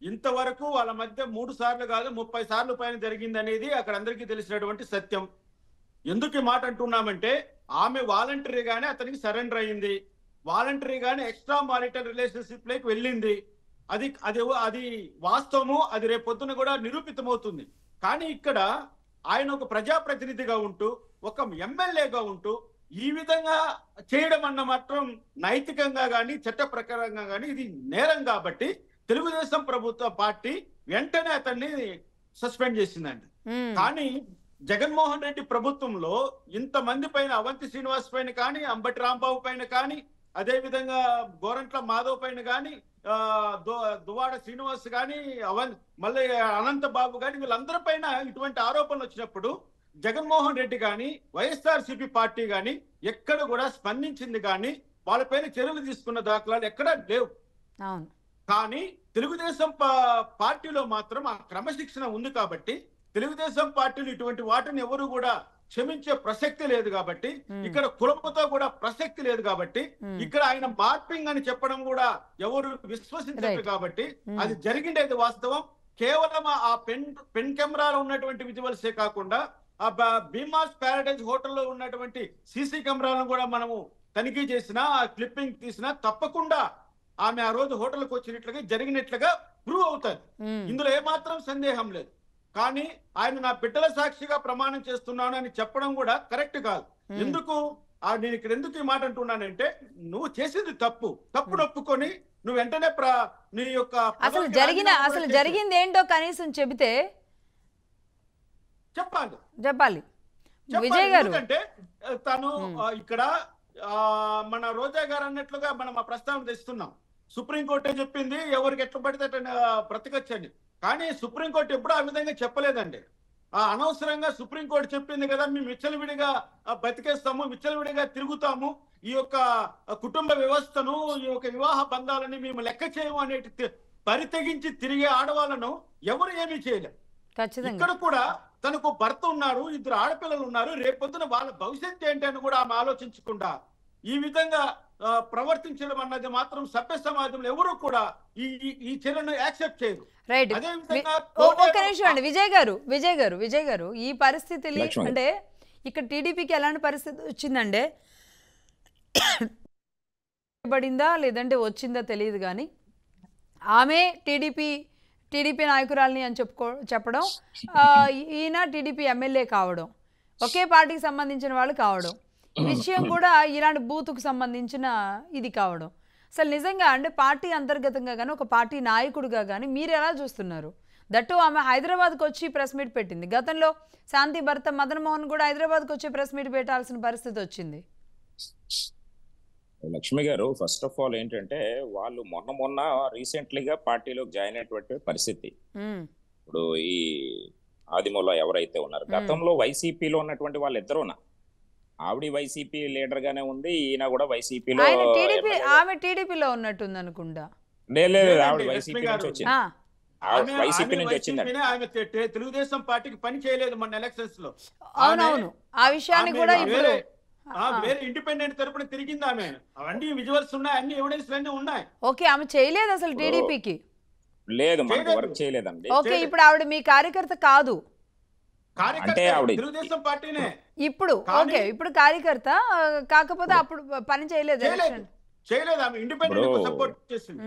ఇంతవరకు వాళ్ళ మధ్య 3 సార్లు కాదు 30 సార్లు పైన జరిగింది అనేది అక్కడ అందరికీ తెలిసినటువంటి సత్యం. ఎందుకు ఈ మాట అంటున్నామంటే, ఆమె వాలంటరీగానే అతనికి సరెండర్ అయ్యింది, వాలంటరీగానే ఎక్స్ట్రా మారిటల్ రిలేషన్షిప్ లోకి వెళ్ళింది. అది వాస్తవము, అది రేపొద్దున కూడా నిరూపితమవుతుంది. కానీ ఇక్కడ ఆయన ఒక ప్రజాప్రతినిధిగా ఉంటూ, ఒక ఎమ్మెల్యేగా ఉంటూ ఈ విధంగా చేయడం అన్న మాత్రం నైతికంగా కానీ చట్ట ప్రకారంగా కానీ ఇది నేరం. కాబట్టి తెలుగుదేశం ప్రభుత్వ పార్టీ వెంటనే అతన్ని సస్పెండ్ చేసిందండి. కానీ జగన్మోహన్ రెడ్డి ప్రభుత్వంలో ఇంతమంది పైన, అవంతి శ్రీనివాస్ పైన కానీ, అంబటి రాంబాబు పైన కానీ, అదే విధంగా గోరంట్ల మాధవ్ పైన కానీ, దువాడ శ్రీనివాస్ కానీ, మళ్ళీ అనంతబాబు కానీ, వీళ్ళందరి పైన ఇటువంటి ఆరోపణలు వచ్చినప్పుడు జగన్మోహన్ రెడ్డి కానీ, వైఎస్ఆర్సీపీ పార్టీ కానీ ఎక్కడ కూడా స్పందించింది కానీ, వాళ్ళపైన చర్యలు తీసుకున్న దాఖలాలు ఎక్కడా లేవు. కానీ తెలుగుదేశం పార్టీలో మాత్రం ఆ క్రమశిక్షణ ఉంది. కాబట్టి తెలుగుదేశం పార్టీలు ఇటువంటి వాటిని ఎవరు కూడా క్షమించే ప్రసక్తి లేదు. కాబట్టి ఇక్కడ కులముతో కూడా ప్రసక్తి లేదు. కాబట్టి ఇక్కడ ఆయన మార్పింగ్ అని చెప్పడం కూడా ఎవరు విశ్వసించరు. కాబట్టి అది జరిగిండేది వాస్తవం. కేవలం ఆ పెన్ కెమెరాలో ఉన్నటువంటి విజువల్సే కాకుండా ఆ భీమాస్ ప్యారడైజ్ హోటల్లో ఉన్నటువంటి సీసీ కెమెరాలను కూడా మనము తనిఖీ చేసినా, ఆ క్లిప్పింగ్ తీసినా తప్పకుండా ఆమె ఆ రోజు హోటల్కి వచ్చినట్లుగా జరిగినట్లుగా ప్రూవ్ అవుతారు. ఇందులో ఏమాత్రం సందేహం లేదు. కానీ ఆయన నా బిడ్డల సాక్షిగా ప్రమాణం చేస్తున్నాను అని చెప్పడం కూడా కరెక్ట్ కాదు. ఎందుకు నేను ఇక్కడ ఎందుకు ఈ మాట అంటున్నానంటే, నువ్వు చేసింది తప్పు ఒప్పుకొని నువ్వు వెంటనే నీ యొక్క అసలు జరిగింది ఏంటో కనీసం చెబితే చెప్పాలి విజయ్ గారు. ఎందుకంటే తను ఇక్కడ మన రోజా గారు అన్నట్లుగా మనం ఆ ప్రస్తావన తెస్తున్నాం. సుప్రీంకోర్టే చెప్పింది ఎవరికి ఎట్లా పడితే బ్రతకచ్చండి. కానీ సుప్రీంకోర్టు ఎప్పుడు ఆ విధంగా చెప్పలేదండి. అనవసరంగా సుప్రీంకోర్టు చెప్పింది కదా, మేము విచ్చలవిడిగా బతికేస్తాము, విచ్చలవిడిగా తిరుగుతాము, ఈ యొక్క కుటుంబ వ్యవస్థను, ఈ యొక్క వివాహ బంధాలని మేము లెక్క చేయము అనేటి పరితెగించి తిరిగే ఆడవాళ్ళను ఎవరు ఏమీ చేయలేరు. ఇక్కడ కూడా తనకు భర్త ఉన్నారు, 2 ఆడపిల్లలు ఉన్నారు, రేపొద్దున వాళ్ళ భవిష్యత్తు ఏంటి అని కూడా ఆమె ఆలోచించకుండా ఈ విధంగా ప్రవర్తించడం అన్నది మాత్రం సభ్య సమాజంలో ఎవరు కూడా ఈ చర్యను యాక్సెప్ట్ చేయరు. రైట్. అదే విధంగా ఒక నిమిషం అండి విజయ్ గారు ఈ పరిస్థితులు అంటే ఇక్కడ టీడీపీకి ఎలాంటి పరిస్థితి వచ్చిందంటే పడిందా లేదంటే వచ్చిందా తెలియదు కానీ ఆమె టీడీపీ నాయకురాలని అని చెప్పడం, ఈయన టీడీపీ ఎమ్మెల్యే కావడం, ఒకే పార్టీకి సంబంధించిన వాళ్ళు కావడం, విషయం కూడా ఇలాంటి బూత్కు సంబంధించిన ఇది కావడం, అసలు నిజంగా అంటే పార్టీ అంతర్గతంగా కానీ ఒక పార్టీ నాయకుడిగా కానీ మీరు ఎలా చూస్తున్నారు? దట్టు ఆమె హైదరాబాద్కి వచ్చి ప్రెస్ మీట్ పెట్టింది. గతంలో శాంతి భర్త మదన్ మోహన్ కూడా హైదరాబాద్కి వచ్చి ప్రెస్ మీట్ పెట్టాల్సిన పరిస్థితి వచ్చింది. లక్ష్మి గారు, ఫస్ట్ ఆఫ్ ఆల్ ఏంటంటే వాళ్ళు మొన్న రీసెంట్లీగా పార్టీలోకి జాయిన్ అయినటువంటి పరిస్థితి. ఇప్పుడు ఈ ఆదిమూల ఎవరైతే ఉన్నారు, గతంలో వైసీపీలో ఉన్నటువంటి వాళ్ళు ఇద్దరునా, ఆవిడ వైసీపీ లీడర్ గానే ఉంది, ఈయన కూడా వైసీపీలో, ఆమె టీడీపీలో ఉన్నట్టుంది అనుకుంటా. లేదు, ఆవిడ వైసీపీ నుంచి వచ్చింది, వైసీపీ నుంచి వచ్చింది. ఆమె తెలుగుదేశం పార్టీకి పని చేయలేదు మన ఎలక్షన్స్ లో. అవునవును, ఆ విషయాన్ని కూడా ఇప్పుడు వేరే ఇండిపెండెంట్ తరపున తిరిగింది ఆమె. అవన్నీ విజువల్స్ ఉన్నాయి, అన్ని ఎవిడెన్స్ అన్ని ఉన్నాయి. ఓకే, ఆమె చేయలేదు అసలు టీడీపీకి లేదు, మనకు వర్క్ చేయలేదండి. ఓకే, ఇప్పుడు ఆవిడ మీ కార్యకర్త కాదు, అంటే ఆవిడ తెలుగుదేశం పార్టీనే ఇప్పుడు. ఓకే, ఇప్పుడు కార్యకర్త కాకపోతే అప్పుడు పని చేయలేదు, ఆమె ఇండిపెండెంట్ సపోర్ట్ చేసింది.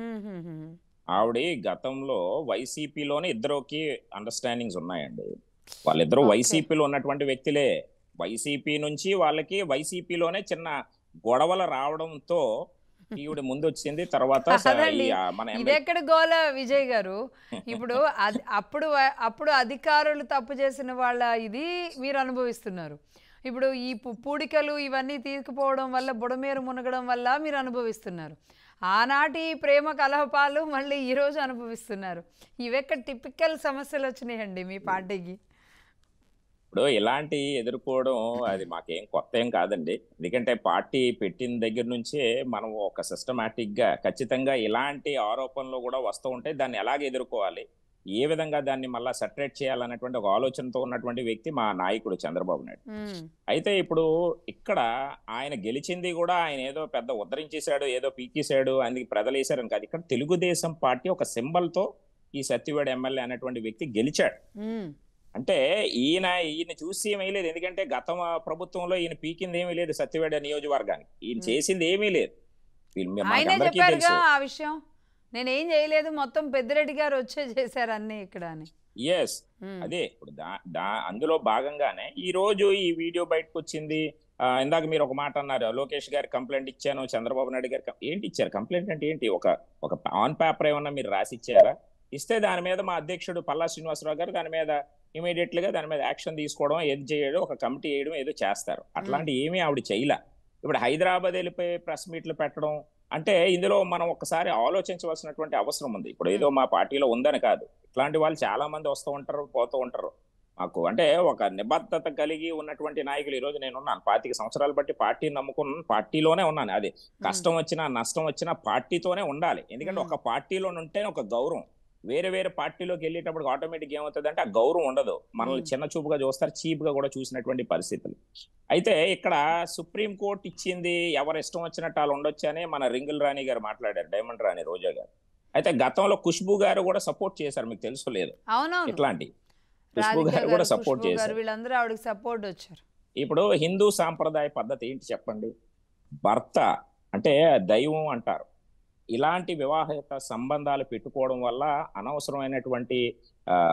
ఆవిడ గతంలో వైసీపీలోనే ఇద్దరికి అండర్స్టాండింగ్స్ ఉన్నాయండి. వాళ్ళిద్దరూ వైసీపీలో ఉన్నటువంటి వ్యక్తులే. వైసీపీ నుంచి వాళ్ళకి వైసీపీలోనే చిన్న గొడవలు రావడంతో ఈవిడ ముందు వచ్చింది. తర్వాత ఇదెక్కడ గోల విజయ్ గారు, ఇప్పుడు అప్పుడు అధికారులు తప్పు చేసిన వాళ్ళ ఇది మీరు అనుభవిస్తున్నారు. ఇప్పుడు ఈ పూడికలు ఇవన్నీ తీసుకుపోవడం వల్ల, బుడమేరు మునగడం వల్ల మీరు అనుభవిస్తున్నారు. ఆనాటి ప్రేమ కలహపాలు మళ్ళీ ఈరోజు అనుభవిస్తున్నారు. ఇవెక్కడ టిపికల్ సమస్యలు వచ్చినాయండి మీ పార్టీకి? ఇప్పుడు ఇలాంటి ఎదుర్కోవడం అది మాకేం కొత్త ఏం కాదండి. ఎందుకంటే పార్టీ పెట్టిన దగ్గర నుంచే మనం ఒక సిస్టమాటిక్ గా ఖచ్చితంగా ఇలాంటి ఆరోపణలు కూడా వస్తూ ఉంటాయి. దాన్ని ఎలాగ ఎదుర్కోవాలి, ఏ విధంగా దాన్ని మళ్ళా సెటరేట్ చేయాలన్నటువంటి ఒక ఆలోచనతో ఉన్నటువంటి వ్యక్తి మా నాయకుడు చంద్రబాబు నాయుడు. అయితే ఇప్పుడు ఇక్కడ ఆయన గెలిచింది కూడా ఆయన ఏదో పెద్ద ఉద్ధరించేశాడు, ఏదో పీకేశాడు, అందుకు ప్రజలు వేశారని కాదు. ఇక్కడ తెలుగుదేశం పార్టీ ఒక సింబల్ తో ఈ సత్యవేడు ఎమ్మెల్యే అనేటువంటి వ్యక్తి గెలిచాడు. అంటే ఈయన చూసి ఏమీ లేదు, ఎందుకంటే గత ప్రభుత్వంలో ఈయన పీకింది ఏమీ లేదు సత్యవేడ నియోజకవర్గానికి, ఈయన చేసింది ఏమీ లేదు. ఆ విషయం నేనేం చేయలేదు, మొత్తం పెద్దిరెడ్డి గారు వచ్చే చేశారు అన్ని ఇక్కడ అని. ఎస్, అదే ఇప్పుడు అందులో భాగంగానే ఈ రోజు ఈ వీడియో బయటకు వచ్చింది. ఇందాక మీరు ఒక మాట అన్నారు, లోకేష్ గారి కంప్లైంట్ ఇచ్చాను, చంద్రబాబు నాయుడు గారు ఏంటి ఇచ్చారు కంప్లైంట్ అంటే ఏంటి? ఒక ఆన్ పేపర్ ఏమన్నా మీరు రాసి ఇచ్చారా? ఇస్తే దాని మీద మా అధ్యక్షుడు పల్లా శ్రీనివాసరావు గారు దాని మీద ఇమీడియట్లీగా దాని మీద యాక్షన్ తీసుకోవడం, ఏది చేయడం, ఒక కమిటీ వేయడం, ఏదో చేస్తారు. అట్లాంటి ఏమీ ఆవిడ చేయలే. ఇప్పుడు హైదరాబాద్ వెళ్ళిపోయి ప్రెస్ మీట్లు పెట్టడం అంటే ఇందులో మనం ఒకసారి ఆలోచించవలసినటువంటి అవసరం ఉంది. ఇప్పుడు ఏదో మా పార్టీలో ఉందని కాదు, ఇట్లాంటి వాళ్ళు చాలా మంది వస్తూ ఉంటారు, పోతూ ఉంటారు. మాకు అంటే ఒక నిబద్ధత కలిగి ఉన్నటువంటి నాయకులు. ఈరోజు నేను ఉన్నాను 25 సంవత్సరాలు బట్టి పార్టీని నమ్ముకున్నాను, పార్టీలోనే ఉన్నాను. అది కష్టం వచ్చినా నష్టం వచ్చినా పార్టీతోనే ఉండాలి. ఎందుకంటే ఒక పార్టీలో ఉంటేనే ఒక గౌరవం. వేరే పార్టీలోకి వెళ్ళేటప్పుడు ఆటోమేటిక్ ఏమవుతుంది అంటే ఆ గౌరవం ఉండదు, మనల్ని చిన్న చూపుగా చూస్తారు, చీప్ గా కూడా చూసినటువంటి పరిస్థితులు. అయితే ఇక్కడ సుప్రీంకోర్టు ఇచ్చింది, ఎవరు ఇష్టం వచ్చినట్టు వాళ్ళు ఉండొచ్చు అని మన రింగుల్ రాణి గారు మాట్లాడారు, డైమండ్ రాణి రోజా గారు. అయితే గతంలో ఖుష్బూ గారు కూడా సపోర్ట్ చేశారు, మీకు తెలుసు లేదు? ఇట్లాంటి ఖుష్బూ గారు కూడా సపోర్ట్ చేశారు, వీళ్ళందరూ ఆవిడకి సపోర్ట్ వచ్చారు. ఇప్పుడు హిందూ సాంప్రదాయ పద్ధతి ఏంటి చెప్పండి? భర్త అంటే దైవం అంటారు. ఇలాంటి వివాహేతర సంబంధాలు పెట్టుకోవడం వల్ల అనవసరమైనటువంటి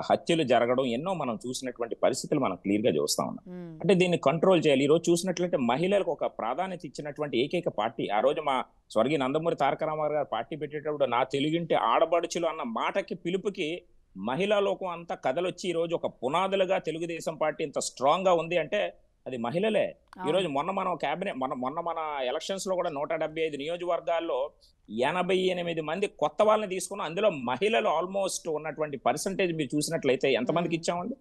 హత్యలు జరగడం ఎన్నో మనం చూసినటువంటి పరిస్థితులు మనం క్లియర్ గా చూస్తా ఉన్నాం. అంటే దీన్ని కంట్రోల్ చేయాలి. ఈ రోజు చూసినట్లయితే మహిళలకు ఒక ప్రాధాన్యత ఇచ్చినటువంటి ఏకైక పార్టీ ఆ రోజు మా స్వర్గీయ నందమూరి తారక రామారావు గారు పార్టీ పెట్టేటప్పుడు నా తెలుగింటి ఆడబడుచులు అన్న మాటకి పిలుపుకి మహిళా లోకం అంతా కదలొచ్చి ఈ రోజు ఒక పునాదులుగా తెలుగుదేశం పార్టీ ఇంత స్ట్రాంగ్ గా ఉంది అంటే అది మహిళలే. ఈ రోజు మన క్యాబినెట్ మన ఎలక్షన్స్ లో కూడా 175 నియోజకవర్గాల్లో 88 మంది కొత్త వాళ్ళని తీసుకున్నాం. అందులో మహిళలు ఆల్మోస్ట్ ఉన్నటువంటి పర్సంటేజ్ మీరు చూసినట్లయితే ఎంతమందికి ఇచ్చామండి?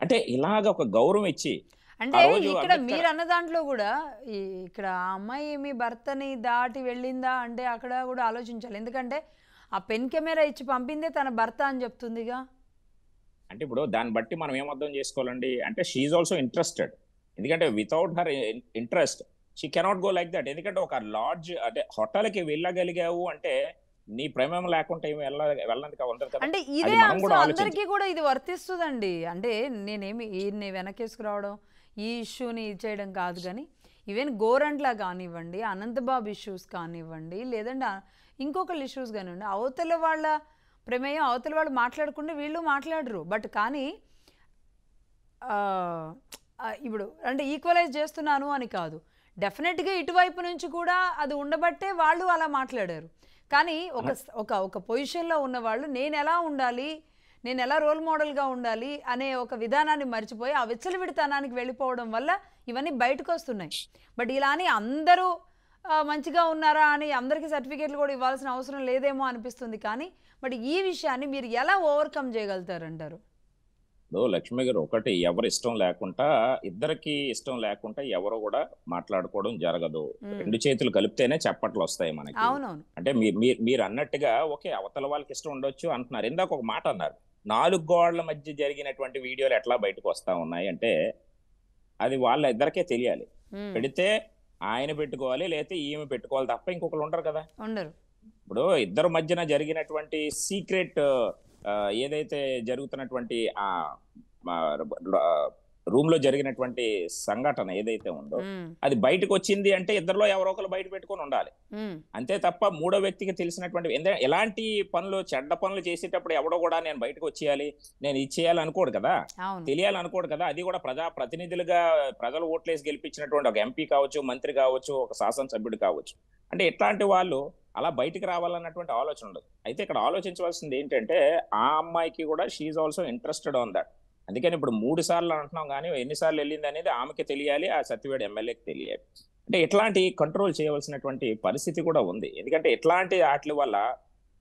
అంటే ఇలాగ ఒక గౌరవం ఇచ్చి, అంటే ఇక్కడ మీరు అన్న దాంట్లో కూడా ఇక్కడ ఆ అమ్మాయి మీ భర్తని దాటి వెళ్ళిందా అంటే అక్కడ కూడా ఆలోచించాలి. ఎందుకంటే ఆ పెన్ కెమెరా ఇచ్చి పంపిందే తన భర్త అని చెప్తుందిగా. అంటే ఇప్పుడు దాన్ని బట్టి మనం ఏం అర్థం చేసుకోవాలండి అంటే షీఈ్ ఆల్సో ఇంట్రెస్టెడ్. ఎందుకంటే without her interest she cannot go like that. ఎందుకంటే ఒక లాడ్జ్ అంటే హోటల్కి వెళ్ళగలిగావు అంటే నీ ప్రమేయం లేకుండా ఏమి వెళ్ళడానికి ఉండదు కదా. అంటే అది ఇదే మనం అంశం కూడా అందరికీ ఆలోచించాలి. కూడా ఇది వర్తిస్తుందండి. అంటే నేనేమి ఈయన్ని వెనకేసుకురావడం ఈ ఇష్యూని ఇది చేయడం కాదు, కానీ ఈవెన్ గోరంట్ల కానివ్వండి, అనంతబాబు ఇష్యూస్ కానివ్వండి, లేదంటే ఇంకొకళ్ళ ఇష్యూస్ కానివ్వండి, అవతల వాళ్ళ ప్రమేయం అవతల వాళ్ళు మాట్లాడకుండా వీళ్ళు మాట్లాడరు. బట్ కానీ ఇప్పుడు అంటే ఈక్వలైజ్ చేస్తున్నాను అని కాదు, డెఫినెట్గా ఇటువైపు నుంచి కూడా అది ఉండబట్టే వాళ్ళు అలా మాట్లాడారు. కానీ ఒక ఒక ఒక పొజిషన్లో ఉన్నవాళ్ళు నేను ఎలా ఉండాలి, నేను ఎలా రోల్ మోడల్గా ఉండాలి అనే ఒక విధానాన్ని మర్చిపోయి ఆ విచ్చలవిడితనానికి వెళ్ళిపోవడం వల్ల ఇవన్నీ బయటకు వస్తున్నాయి. బట్ ఇలా అని అందరూ మంచిగా ఉన్నారా అని అందరికీ సర్టిఫికేట్లు కూడా ఇవ్వాల్సిన అవసరం లేదేమో అనిపిస్తుంది. కానీ బట్ ఈ విషయాన్ని మీరు ఎలా ఓవర్కమ్ చేయగలుగుతారంటారు? లక్ష్మి గారు, ఒకటి ఎవరు ఇష్టం లేకుండా, ఇద్దరికి ఇష్టం లేకుండా ఎవరు కూడా మాట్లాడుకోవడం జరగదు. రెండు చేతులు కలిపితేనే చప్పట్లు వస్తాయి మనకి. అవునవును. అంటే మీరు అన్నట్టుగా ఓకే అవతల వాళ్ళకి ఇష్టం ఉండొచ్చు అంటున్నారు. ఇందాక ఒక మాట అన్నారు, 4 గోడల మధ్య జరిగినటువంటి వీడియోలు ఎట్లా బయటకు వస్తా ఉన్నాయి అంటే అది వాళ్ళ ఇద్దరికే తెలియాలి. పెడితే ఆయన పెట్టుకోవాలి, లేకపోతే ఈమె పెట్టుకోవాలి తప్ప ఇంకొకరు ఉండరు కదా. ఉండరు. ఇప్పుడు ఇద్దరు మధ్యన జరిగినటువంటి సీక్రెట్ ఏదైతే జరుగుతున్నటువంటి ఆ రూమ్ లో జరిగినటువంటి సంఘటన ఏదైతే ఉందో అది బయటకు వచ్చింది అంటే ఇద్దరులో ఎవరో ఒకరు బయట పెట్టుకొని ఉండాలి. అంతే తప్ప మూడో వ్యక్తికి తెలిసినటువంటి ఎలాంటి పనులు చెడ్డ పనులు చేసేటప్పుడు ఎవడో కూడా నేను బయటకు వచ్చేయాలి, నేను ఇది చేయాలి అనుకోడు కదా, తెలియాలనుకోడు కదా. అది కూడా ప్రజా ప్రతినిధులుగా ప్రజలు ఓట్లేసి గెలిపించినటువంటి ఒక ఎంపీ కావచ్చు, మంత్రి కావచ్చు, ఒక శాసనసభ్యుడు కావచ్చు, అంటే ఇట్లాంటి వాళ్ళు అలా బయటికి రావాలన్నటువంటి ఆలోచన ఉండదు. అయితే ఇక్కడ ఆలోచించవలసింది ఏంటంటే ఆ అమ్మాయికి కూడా she also interested on that. అందుకని ఇప్పుడు 3 సార్లు అంటున్నాం, కానీ ఎన్నిసార్లు వెళ్ళింది అనేది ఆమెకి తెలియాలి, ఆ సత్యవేడు ఎమ్మెల్యేకి తెలియాలి. అంటే ఇట్లాంటి కంట్రోల్ చేయవలసినటువంటి పరిస్థితి కూడా ఉంది. ఎందుకంటే ఇట్లాంటి వాటి వల్ల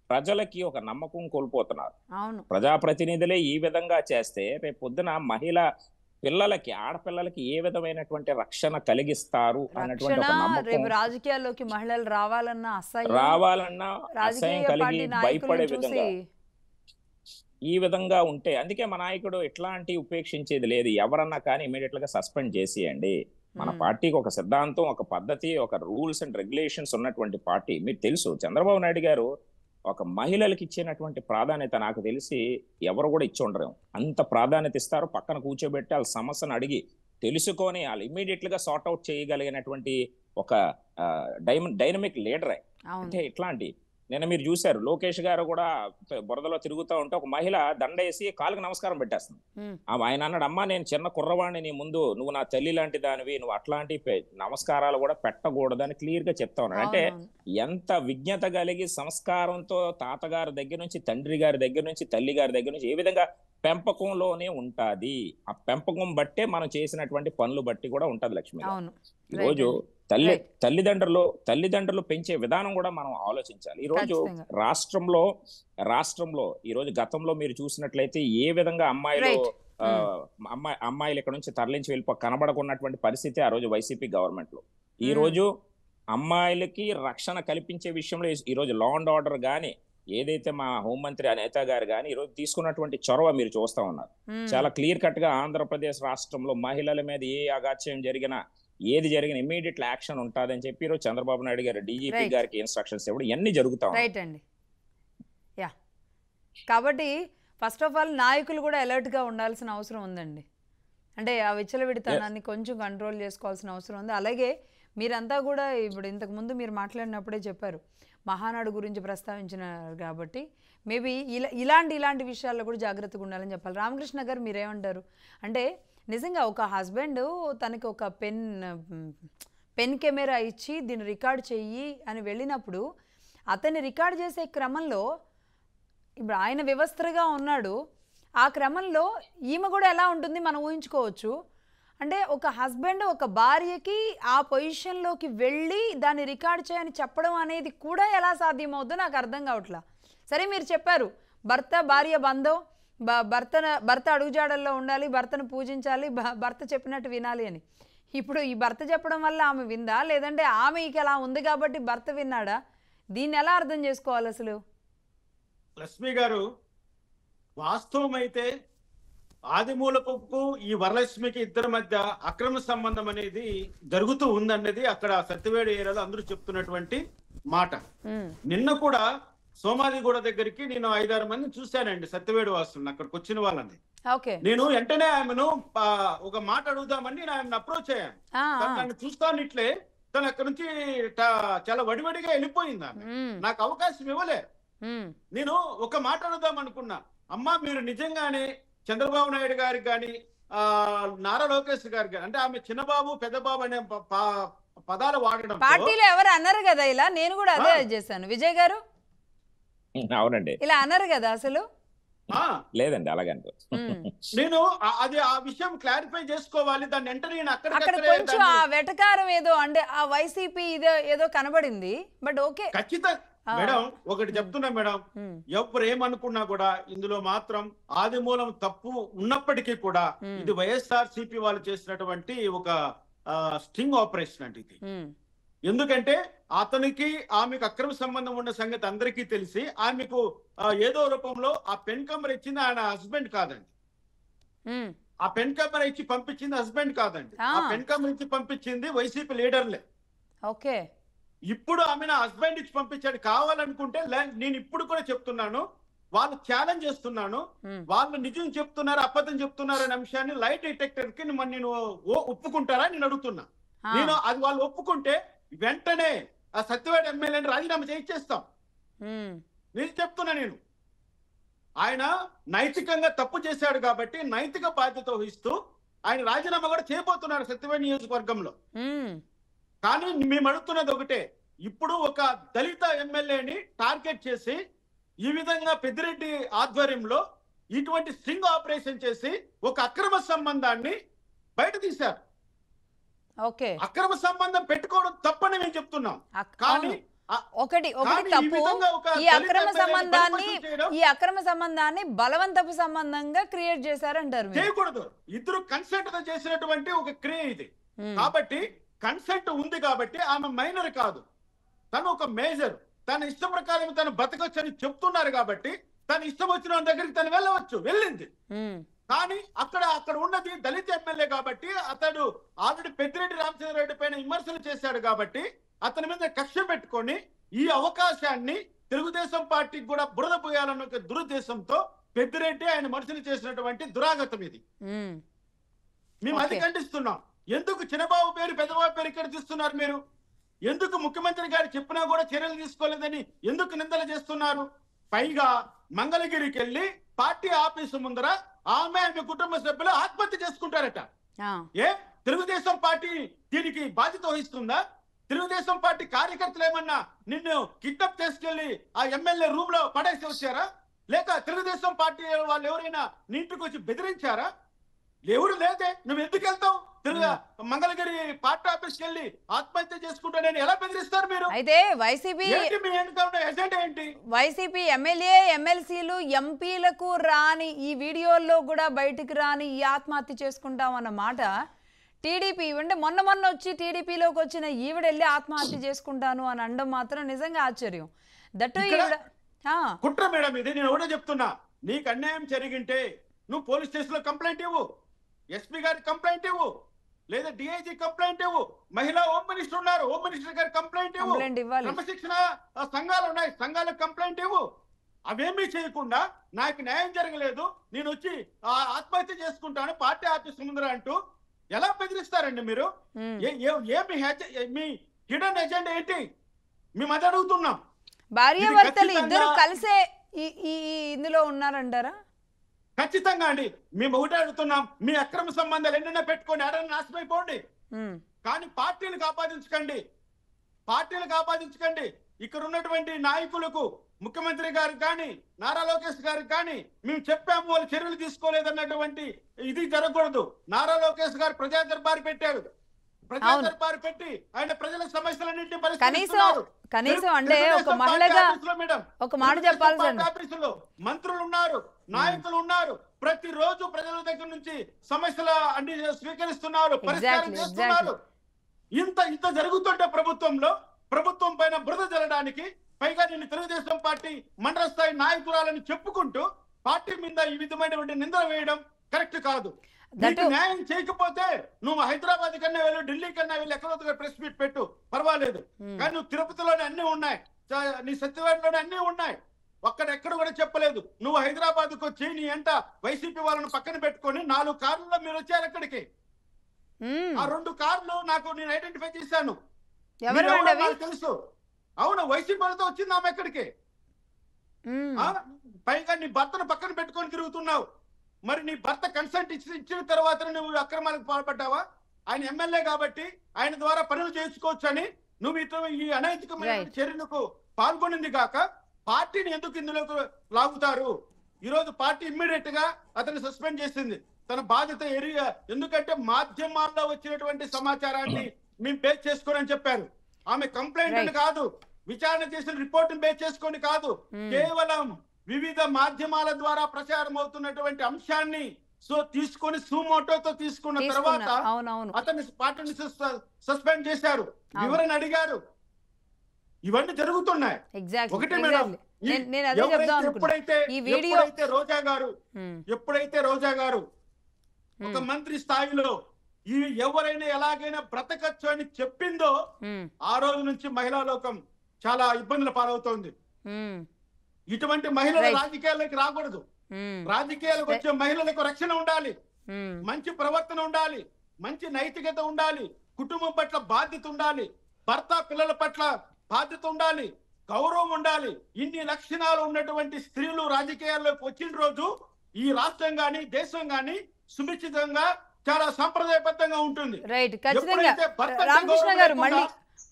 ప్రజలకి ఒక నమ్మకం కోల్పోతున్నారు. ప్రజాప్రతినిధులే ఈ విధంగా చేస్తే రేపు పొద్దున పిల్లలకి, ఆడపిల్లలకి ఏ విధమైనటువంటి రక్షణ కలిగిస్తారు అన్నటువంటి ఒక నమ్మకం, రాజకీయాల్లోకి మహిళలు రావాలన్నా అసహ్యం కలిగి భయపడే విధంగా ఈ విధంగా ఉంటే, అందుకే మా నాయకుడు ఎట్లాంటి ఉపేక్షించేది లేదు. ఎవరన్నా కానీ ఇమీడియట్ గా సస్పెండ్ చేసేయండి. మన పార్టీకి ఒక సిద్ధాంతం, ఒక పద్ధతి, ఒక రూల్స్ అండ్ రెగ్యులేషన్స్ ఉన్నటువంటి పార్టీ. మీకు తెలుసు చంద్రబాబు నాయుడు గారు ఒక మహిళలకు ఇచ్చినటువంటి ప్రాధాన్యత నాకు తెలిసి ఎవరు కూడా ఇచ్చి ఉండరు. అంత ప్రాధాన్యత ఇస్తారు. పక్కన కూర్చోబెట్టి వాళ్ళ సమస్యను అడిగి తెలుసుకొని వాళ్ళు ఇమీడియట్ గా సార్ట్ అవుట్ చేయగలిగినటువంటి ఒక డైనమిక్ లీడరే. అంటే ఇట్లాంటి నేను మీరు చూశారు, లోకేష్ గారు కూడా బురదలో తిరుగుతూ ఉంటే ఒక మహిళ దండేసి కాలుకి నమస్కారం పెట్టేస్తుంది. ఆయన అన్నాడు, అమ్మా నేను చిన్న కుర్రవాణ్ణి, నీ ముందు నువ్వు నా తల్లి లాంటి దానివి, నువ్వు అట్లాంటి నమస్కారాలు కూడా పెట్టకూడదని క్లియర్ గా చెప్తా ఉన్నాడు. అంటే ఎంత విజ్ఞత కలిగి సంస్కారంతో తాతగారి దగ్గర నుంచి, తండ్రి గారి దగ్గర నుంచి, తల్లి గారి దగ్గర నుంచి ఏ విధంగా పెంపకంలోనే ఉంటాది. ఆ పెంపకం బట్టే మనం చేసినటువంటి పనులు బట్టి కూడా ఉంటది లక్ష్మి. ఈరోజు తల్లిదండ్రులు పెంచే విధానం కూడా మనం ఆలోచించాలి. ఈరోజు రాష్ట్రంలో ఈరోజు గతంలో మీరు చూసినట్లయితే ఏ విధంగా అమ్మాయిలు ఇక్కడ నుంచి తరలించి కనబడకున్నటువంటి పరిస్థితి ఆ రోజు వైసీపీ గవర్నమెంట్ లో. ఈ రోజు అమ్మాయిలకి రక్షణ కల్పించే విషయంలో ఈరోజు లా అండ్ ఆర్డర్ గాని, ఏదైతే మా హోంమంత్రి నేత గారు కానీ ఈరోజు తీసుకున్నటువంటి చొరవ మీరు చూస్తా ఉన్నారు. చాలా క్లియర్ కట్ గా ఆంధ్రప్రదేశ్ రాష్ట్రంలో మహిళల మీద ఏ అగాత్యం జరిగినా, ఏది జరిగిన ఇమీడియట్ యాక్షన్ ఉంటుందని చెప్పి ఈరోజు చంద్రబాబు నాయుడు గారు డీజీపీ గారికి ఇన్స్ట్రక్షన్స్ ఇవ్వడం ఇవన్నీ జరుగుతా ఉన్నాయి. కాబట్టి ఫస్ట్ ఆఫ్ ఆల్ నాయకులు కూడా అలర్ట్ గా ఉండాల్సిన అవసరం ఉందండి. అంటే ఆ విచ్చలవిడితనాన్ని కొంచెం కంట్రోల్ చేసుకోవాల్సిన అవసరం ఉంది. అలాగే మీరంతా కూడా ఇప్పుడు ఇంతకు ముందు మీరు మాట్లాడినప్పుడే చెప్పారు, మహానాడు గురించి ప్రస్తావించినారు కాబట్టి మేబీ ఇలాంటి విషయాల్లో కూడా జాగ్రత్తగా ఉండాలని చెప్పాలి. రామకృష్ణ గారు మీరేమంటారు? అంటే నిజంగా ఒక హస్బెండ్ తనకి ఒక పెన్ కెమెరా ఇచ్చి దీన్ని రికార్డ్ చెయ్యి అని వెళ్ళినప్పుడు అతన్ని రికార్డ్ చేసే క్రమంలో ఇప్పుడు ఆయన వ్యవస్థగా ఉన్నాడు. ఆ క్రమంలో ఈమె కూడా ఎలా ఉంటుంది మనం ఊహించుకోవచ్చు. అంటే ఒక హస్బెండ్ ఒక భార్యకి ఆ పొజిషన్లోకి వెళ్ళి దాన్ని రికార్డ్ చేయని చెప్పడం అనేది కూడా ఎలా సాధ్యమవుతుందో నాకు అర్థం కావట్లా. సరే మీరు చెప్పారు భార్య బంధం, భర్త అడుగుజాడల్లో ఉండాలి, భర్తను పూజించాలి, భర్త చెప్పినట్టు వినాలి అని. ఇప్పుడు ఈ భర్త చెప్పడం వల్ల ఆమె విందా, లేదంటే ఆమెకి అలా ఉంది కాబట్టి భర్త విన్నాడా? దీన్ని ఎలా అర్థం చేసుకోవాలి అసలు? లక్ష్మి గారు, వాస్తవం అయితే ఆదిమూలపుకు ఈ వరలక్ష్మికి ఇద్దరి మధ్య అక్రమ సంబంధం అనేది జరుగుతూ ఉందన్నది అక్కడ సత్యవేడు ఏరియాలో అందరూ చెప్తున్నటువంటి మాట. నిన్న కూడా సోమాజిగూడ దగ్గరికి నేను 5-6 మందిని చూశానండి, సత్యవేడు వాసులను, అక్కడికి వచ్చిన వాళ్ళని. నేను వెంటనే ఆమెను ఒక మాట అడుగుదామని నేను ఆమెను అప్రోచ్ అయ్యాను. నన్ను చూస్తాను ఇట్లే తను అక్కడ నుంచి చాలా వడివడిగా వెళ్ళిపోయింది. ఆమె నాకు అవకాశం ఇవ్వలే. నేను ఒక మాట అడుగుదాం అనుకున్నా, అమ్మా మీరు నిజంగానే చంద్రబాబు నాయుడు గారికి కానీ నారా లోకేష్ గారికి కానీ, అంటే ఆమె చిన్నబాబు పెద్దబాబు అనే పదాలు వాడడం పార్టీలో ఎవరు అన్నారు కదా ఇలా, నేను కూడా అదే చేశాను. విజయ్ గారు అవునండి ఇలా అన్నారు కదా అసలు? లేదండి అలాగంటే నేను అది ఆ విషయం క్లారిఫై చేసుకోవాలి. దాన్ని వెంటనే నేను అక్కడ కొంచెం ఆ వెటకారం ఏదో అంటే ఆ వైసీపీ ఏదో కనబడింది. బట్ ఓకే, ఖచ్చితంగా మేడం ఒకటి చెప్తున్నా మేడం, ఎవరు ఏమనుకున్నా కూడా ఇందులో మాత్రం ఆదిమూలం తప్పు ఉన్నప్పటికీ కూడా ఇది వైఎస్ఆర్సీపీ వాళ్ళు చేసినటువంటి ఒక స్టింగ్ ఆపరేషన్ అంటే ఇది. ఎందుకంటే అతనికి ఆమెకు అక్రమ సంబంధం ఉన్న సంగతి అందరికీ తెలిసి ఆమెకు ఏదో రూపంలో ఆ పెన్ కెమెరా ఇచ్చింది ఆయన హస్బెండ్ కాదండి. ఆ పెన్ కెమెరా ఇచ్చి పంపించింది హస్బెండ్ కాదండి. ఆ పెన్ కెమెరా ఇచ్చి పంపించింది వైసీపీ లీడర్లే. ఓకే, ఇప్పుడు ఆమె నా హస్బెండ్ ఇచ్చి పంపించాడు. కావాలనుకుంటే నేను ఇప్పుడు కూడా చెప్తున్నాను, వాళ్ళు ఛాలెంజ్ చేస్తున్నాను, వాళ్ళు నిజం చెప్తున్నారు అబద్ధం చెప్తున్నారు అనే అంశాన్ని లైట్ డిటెక్టర్ కి నేను ఒప్పుకుంటారా నేను అడుగుతున్నా. నేను అది వాళ్ళు ఒప్పుకుంటే వెంటనే ఆ సత్యవేడు ఎమ్మెల్యేని రాజీనామా చేయించేస్తాం. నేను చెప్తున్నా, నేను ఆయన నైతికంగా తప్పు చేశాడు కాబట్టి నైతిక బాధ్యత వహిస్తూ ఆయన రాజీనామా కూడా చేయబోతున్నారు సత్యవేడు నియోజకవర్గంలో. కానీ మేము అడుగుతున్నది ఒకటే, ఇప్పుడు ఒక దళిత ఎమ్మెల్యేని టార్గెట్ చేసి ఈ విధంగా పెద్దిరెడ్డి ఆధ్వర్యంలో ఇటువంటి స్ట్రింగ్ ఆపరేషన్ చేసి ఒక అక్రమ సంబంధాన్ని బయట తీశారు. ఓకే, అక్రమ సంబంధం పెట్టుకోవడం తప్పని మేము చెప్తున్నాం. కానీ ఒకటి తప్పు, ఈ అక్రమ సంబంధాన్ని బలవంతపు సంబంధంగా క్రియేట్ చేశారంటారు. చేయకూడదు, ఇద్దరు కన్సెంట్ తో చేసినటువంటి ఒక క్రియ ఇది. కాబట్టి కన్సెంట్ ఉంది కాబట్టి ఆమె మైనర్ కాదు, తను ఒక మేజర్. తన ఇష్ట ప్రకారం తను బతకొచ్చు అని చెప్తున్నారు కాబట్టి తన ఇష్టం వచ్చిన దగ్గరికి తను వెళ్ళవచ్చు, వెళ్ళింది. కానీ అక్కడ ఉన్నది దళిత ఎమ్మెల్యే కాబట్టి అతడు ఆల్రెడీ పెద్దిరెడ్డి రామచంద్రరెడ్డి పైన విమర్శలు చేశాడు కాబట్టి అతని మీద కక్ష పెట్టుకొని ఈ అవకాశాన్ని తెలుగుదేశం పార్టీకి కూడా బురద పోయాలన్న ఒక దురుద్దేశంతో పెద్దిరెడ్డి ఆయన మనుషులు చేసినటువంటి దురాగతం ఇది. మేము అది ఖండిస్తున్నాం. ఎందుకు చిన్నబాబు పేరు పెద్దబాబు పేరు ఇక్కడ తీస్తున్నారు మీరు? ఎందుకు ముఖ్యమంత్రి గారు చెప్పినా కూడా చర్యలు తీసుకోలేదని ఎందుకు నిందలు చేస్తున్నారు? పైగా మంగళగిరికి వెళ్ళి పార్టీ ఆఫీసు ముందర ఆమె కుటుంబ సభ్యులు ఆత్మహత్య చేసుకుంటారట. ఏ తెలుగుదేశం పార్టీ దీనికి బాధ్యత వహిస్తుందా? తెలుగుదేశం పార్టీ కార్యకర్తలు ఏమన్నా నిన్ను కిడ్నాప్ చేసుకెళ్లి ఆ ఎమ్మెల్యే రూమ్ లో పడేసి వచ్చారా? లేక తెలుగుదేశం పార్టీ వాళ్ళు ఎవరైనా నీ ఇంటికి వచ్చి బెదిరించారా? ఎవరు లేదే, నువ్వు ఎందుకు వెళ్తావు? మంగళగిరి పార్టీ ఆఫీస్కి వెళ్ళి ఆత్మహత్య చేసుకుంటానని ఎలా బెదిరిస్తారు మీరు? అయితే వైసీపీ ఎమ్మెల్యే ఎమ్మెల్సీలు ఎంపీలకు రాని ఈ వీడియోల్లో కూడా బయటికి రాని ఈ ఆత్మహత్య చేసుకుంటాం అన్న మాట టీడీపీ అంటే మొన్న వచ్చి టీడీపీలోకి వచ్చిన ఈవిడెళ్ళి ఆత్మహత్య చేసుకుంటాను అని అనడం మాత్రం నిజంగా ఆశ్చర్యం. కుట్ర మేడం ఇది. నేను ఒకటే చెప్తున్నా, నీకు అన్యాయం జరిగింటే నువ్వు పోలీస్ స్టేషన్ లో కంప్లైంట్ ఇవ్వు, ఎస్పీ గారికి కంప్లైంట్ ఇవ్వు, లేదా డిఐజీ కంప్లైంట్ ఇవ్వు, మహిళా హోమ్ మినిస్టర్ ఉన్నారు హోమ్ మినిస్టర్ గారు కంప్లైంట్ ఇవ్వు, క్రమశిక్షణ సంఘాలు ఉన్నాయి సంఘాలకు కంప్లైంట్ ఇవ్వు. అవేమీ చేయకుండా నాకు న్యాయం జరగలేదు నేను వచ్చి ఆత్మహత్య చేసుకుంటాను పార్టీ ఆఫీస్ ముందర అంటూ ఎలా బెదిరిస్తారండి మీరు? మీ హిడెన్ ఎజెండా ఏంటి? మేము అది అడుగుతున్నాం. భార్యాభర్తలు ఇద్దరు కలిసే ఇందులో ఉన్నారంటారా? ఖచ్చితంగా అండి. మేము ఒకటే అడుగుతున్నాం, మీ అక్రమ సంబంధాలు ఎన్నైనా పెట్టుకొని ఎడన్నా నాశమైపోండి, కానీ పార్టీలకు ఆపాదించకండి. ఇక్కడ ఉన్నటువంటి నాయకులకు, ముఖ్యమంత్రి గారికి కానీ నారా లోకేష్ గారికి కానీ మేము చెప్పాము, వాళ్ళు చర్యలు తీసుకోలేదన్నటువంటి ఇది జరగకూడదు. నారా లోకేష్ గారు ప్రజా దర్బారు పెట్టారు, ప్రజా దర్బారు పెట్టి ఆయన ప్రజల సమస్యలన్నింటినీ పరిష్కరిస్తున్నారు. కనీసం అంటే ఒక మహిళగా ఒక మాట చెప్పాల్సింది, ఆఫీసులో మంత్రులు ఉన్నారు, నాయకులు ఉన్నారు, ప్రతిరోజు ప్రజల దగ్గర నుంచి సమస్యల అన్ని స్వీకరిస్తున్నారు, పరిష్కారం చేస్తున్నారు. ఇంత జరుగుతుంటే ప్రభుత్వం పైన బురద జల్లడానికి, పైగా నేను తెలుగుదేశం పార్టీ మండల స్థాయి నాయకురాలని చెప్పుకుంటూ పార్టీ మీద ఈ విధమైనటువంటి నిందలు వేయడం కరెక్ట్ కాదు. That నీకు న్యాయం చేయకపోతే నువ్వు హైదరాబాద్ కన్నా వెళ్ళి, ఢిల్లీ కన్నా వెళ్ళి, ఎక్కడో ప్రెస్ మీట్ పెట్టు, పర్వాలేదు. కానీ నువ్వు తిరుపతిలోనే అన్ని ఉన్నాయి, నీ సత్యవాడలోనే అన్ని ఉన్నాయి, ఎక్కడ కూడా చెప్పలేదు. నువ్వు హైదరాబాద్కు వచ్చి నీ ఎంట వైసీపీ వాళ్ళని పక్కన పెట్టుకొని 4 కార్లలో మీరు వచ్చారు అక్కడికి. ఆ 2 కార్లు నేను ఐడెంటిఫై చేశాను, తెలుసు. అవును, వైసీపీ వాళ్ళతో వచ్చింది ఆమె ఎక్కడికి. పైగా నీ భర్తను పక్కన పెట్టుకొని తిరుగుతున్నావు. మరి నీ భర్త కన్సెంట్ ఇచ్చిన తర్వాత నువ్వు అక్రమాలకు పాల్పడ్డావా? ఆయన ఎమ్మెల్యే కాబట్టి ఆయన ద్వారా పనులు చేసుకోవచ్చు అని నువ్వు ఈ అనైతికమైన చర్యలకు పాల్గొనింది కాక పార్టీని ఎందుకు ఇందులోకి లాగుతారు? ఈ రోజు పార్టీ ఇమ్మీడియట్ గా అతన్ని సస్పెండ్ చేసింది. తన బాధ్యత ఎందుకంటే మాధ్యమాల్లో వచ్చినటువంటి సమాచారాన్ని మేము బేస్ చేసుకోని చెప్పారు. ఆమె కంప్లైంట్ అని కాదు, విచారణ చేసిన రిపోర్ట్ బేస్ చేసుకొని కాదు, కేవలం వివిధ మాధ్యమాల ద్వారా ప్రచారం అవుతున్నటువంటి అంశాన్ని తీసుకొని సుమోటోతో తీసుకున్న తర్వాత అతన్ని పార్టీని సస్పెండ్ చేశారు, వివరణ అడిగారు. ఇవన్నీ జరుగుతున్నాయి. ఒకటి మేడం, ఎప్పుడైతే రోజా గారు ఒక మంత్రి స్థాయిలో ఎవరైనా ఎలాగైనా బ్రతకచ్చు అని చెప్పిందో ఆ రోజు నుంచి మహిళా లోకం చాలా ఇబ్బందుల పాలవుతోంది. ఇటువంటి మహిళలు రాజకీయాల్లోకి రాకూడదు. రాజకీయాలకు వచ్చే మహిళలకు రక్షణ ఉండాలి, మంచి ప్రవర్తన ఉండాలి, మంచి నైతికత ఉండాలి, కుటుంబం పట్ల బాధ్యత ఉండాలి, భర్త పిల్లల పట్ల బాధ్యత ఉండాలి, గౌరవం ఉండాలి. ఇన్ని లక్షణాలు ఉన్నటువంటి స్త్రీలు రాజకీయాల్లోకి వచ్చిన రోజు ఈ రాష్ట్రం గాని దేశం గాని సుభిక్షితంగా చాలా సాంప్రదాయబద్ధంగా ఉంటుంది. రైట్, ఖచ్చితంగా. రామకృష్ణ గారు,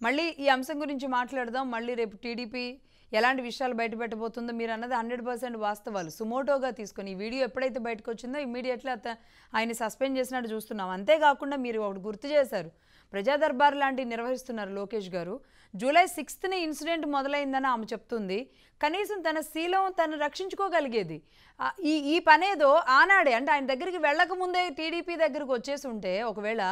మళ్ళీ ఈ అంశం గురించి మాట్లాడదాం. మళ్ళీ రేపు టీడీపీ ఎలాంటి విషయాలు బయట పెట్టబోతుందో మీరు అన్నది 100% వాస్తవాలు. సుమోటోగా తీసుకొని ఈ వీడియో ఎప్పుడైతే బయటకు వచ్చిందో ఇమ్మీడియట్లీ ఆయన సస్పెండ్ చేసినట్టు చూస్తున్నాం. అంతేకాకుండా మీరు ఒకటి గుర్తు చేశారు, ప్రజా దర్బార్ లాంటివి నిర్వహిస్తున్నారు లోకేష్ గారు. జూలై 6th ఇన్సిడెంట్ మొదలైందని ఆమె చెప్తుంది. కనీసం తన శీలం తను రక్షించుకోగలిగేది. ఈ పనేదో ఆనాడే, అంటే ఆయన దగ్గరికి వెళ్ళకముందే టీడీపీ దగ్గరకు వచ్చేసి ఉంటే ఒకవేళ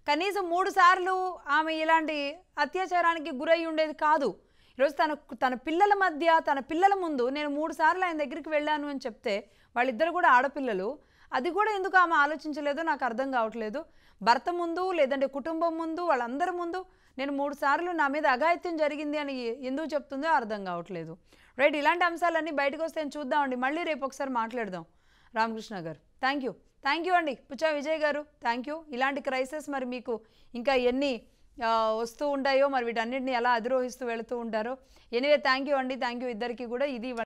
కనీసం 3 సార్లు ఆమె ఇలాంటి అత్యాచారానికి గురై ఉండేది కాదు. ఈరోజు తన పిల్లల మధ్య, తన పిల్లల ముందు నేను 3 సార్లు ఆయన దగ్గరికి వెళ్ళాను అని చెప్తే, వాళ్ళిద్దరు కూడా ఆడపిల్లలు, అది కూడా ఎందుకు ఆమె ఆలోచించలేదో నాకు అర్థం కావట్లేదు. భర్త ముందు, లేదంటే కుటుంబం ముందు, వాళ్ళందరి ముందు నేను 3 సార్లు నా మీద అఘాయిత్యం జరిగింది అని ఎందుకు చెప్తుందో అర్థం కావట్లేదు. రైట్, ఇలాంటి అంశాలన్నీ బయటకు వస్తే చూద్దామండి. మళ్ళీ రేపు ఒకసారి మాట్లాడదాం. రామకృష్ణ గారు, థ్యాంక్ యూ అండి. పుచ్చా విజయ్ గారు, థ్యాంక్ యూ. ఇలాంటి క్రైసిస్ మరి మీకు ఇంకా ఎన్ని వస్తూ ఉంటాయో, మరి వీటన్నిటిని ఎలా అధిరోహిస్తూ వెళుతూ ఉంటారో. ఎనీవే, థ్యాంక్ యూ అండి. థ్యాంక్ యూ ఇద్దరికి కూడా. ఇది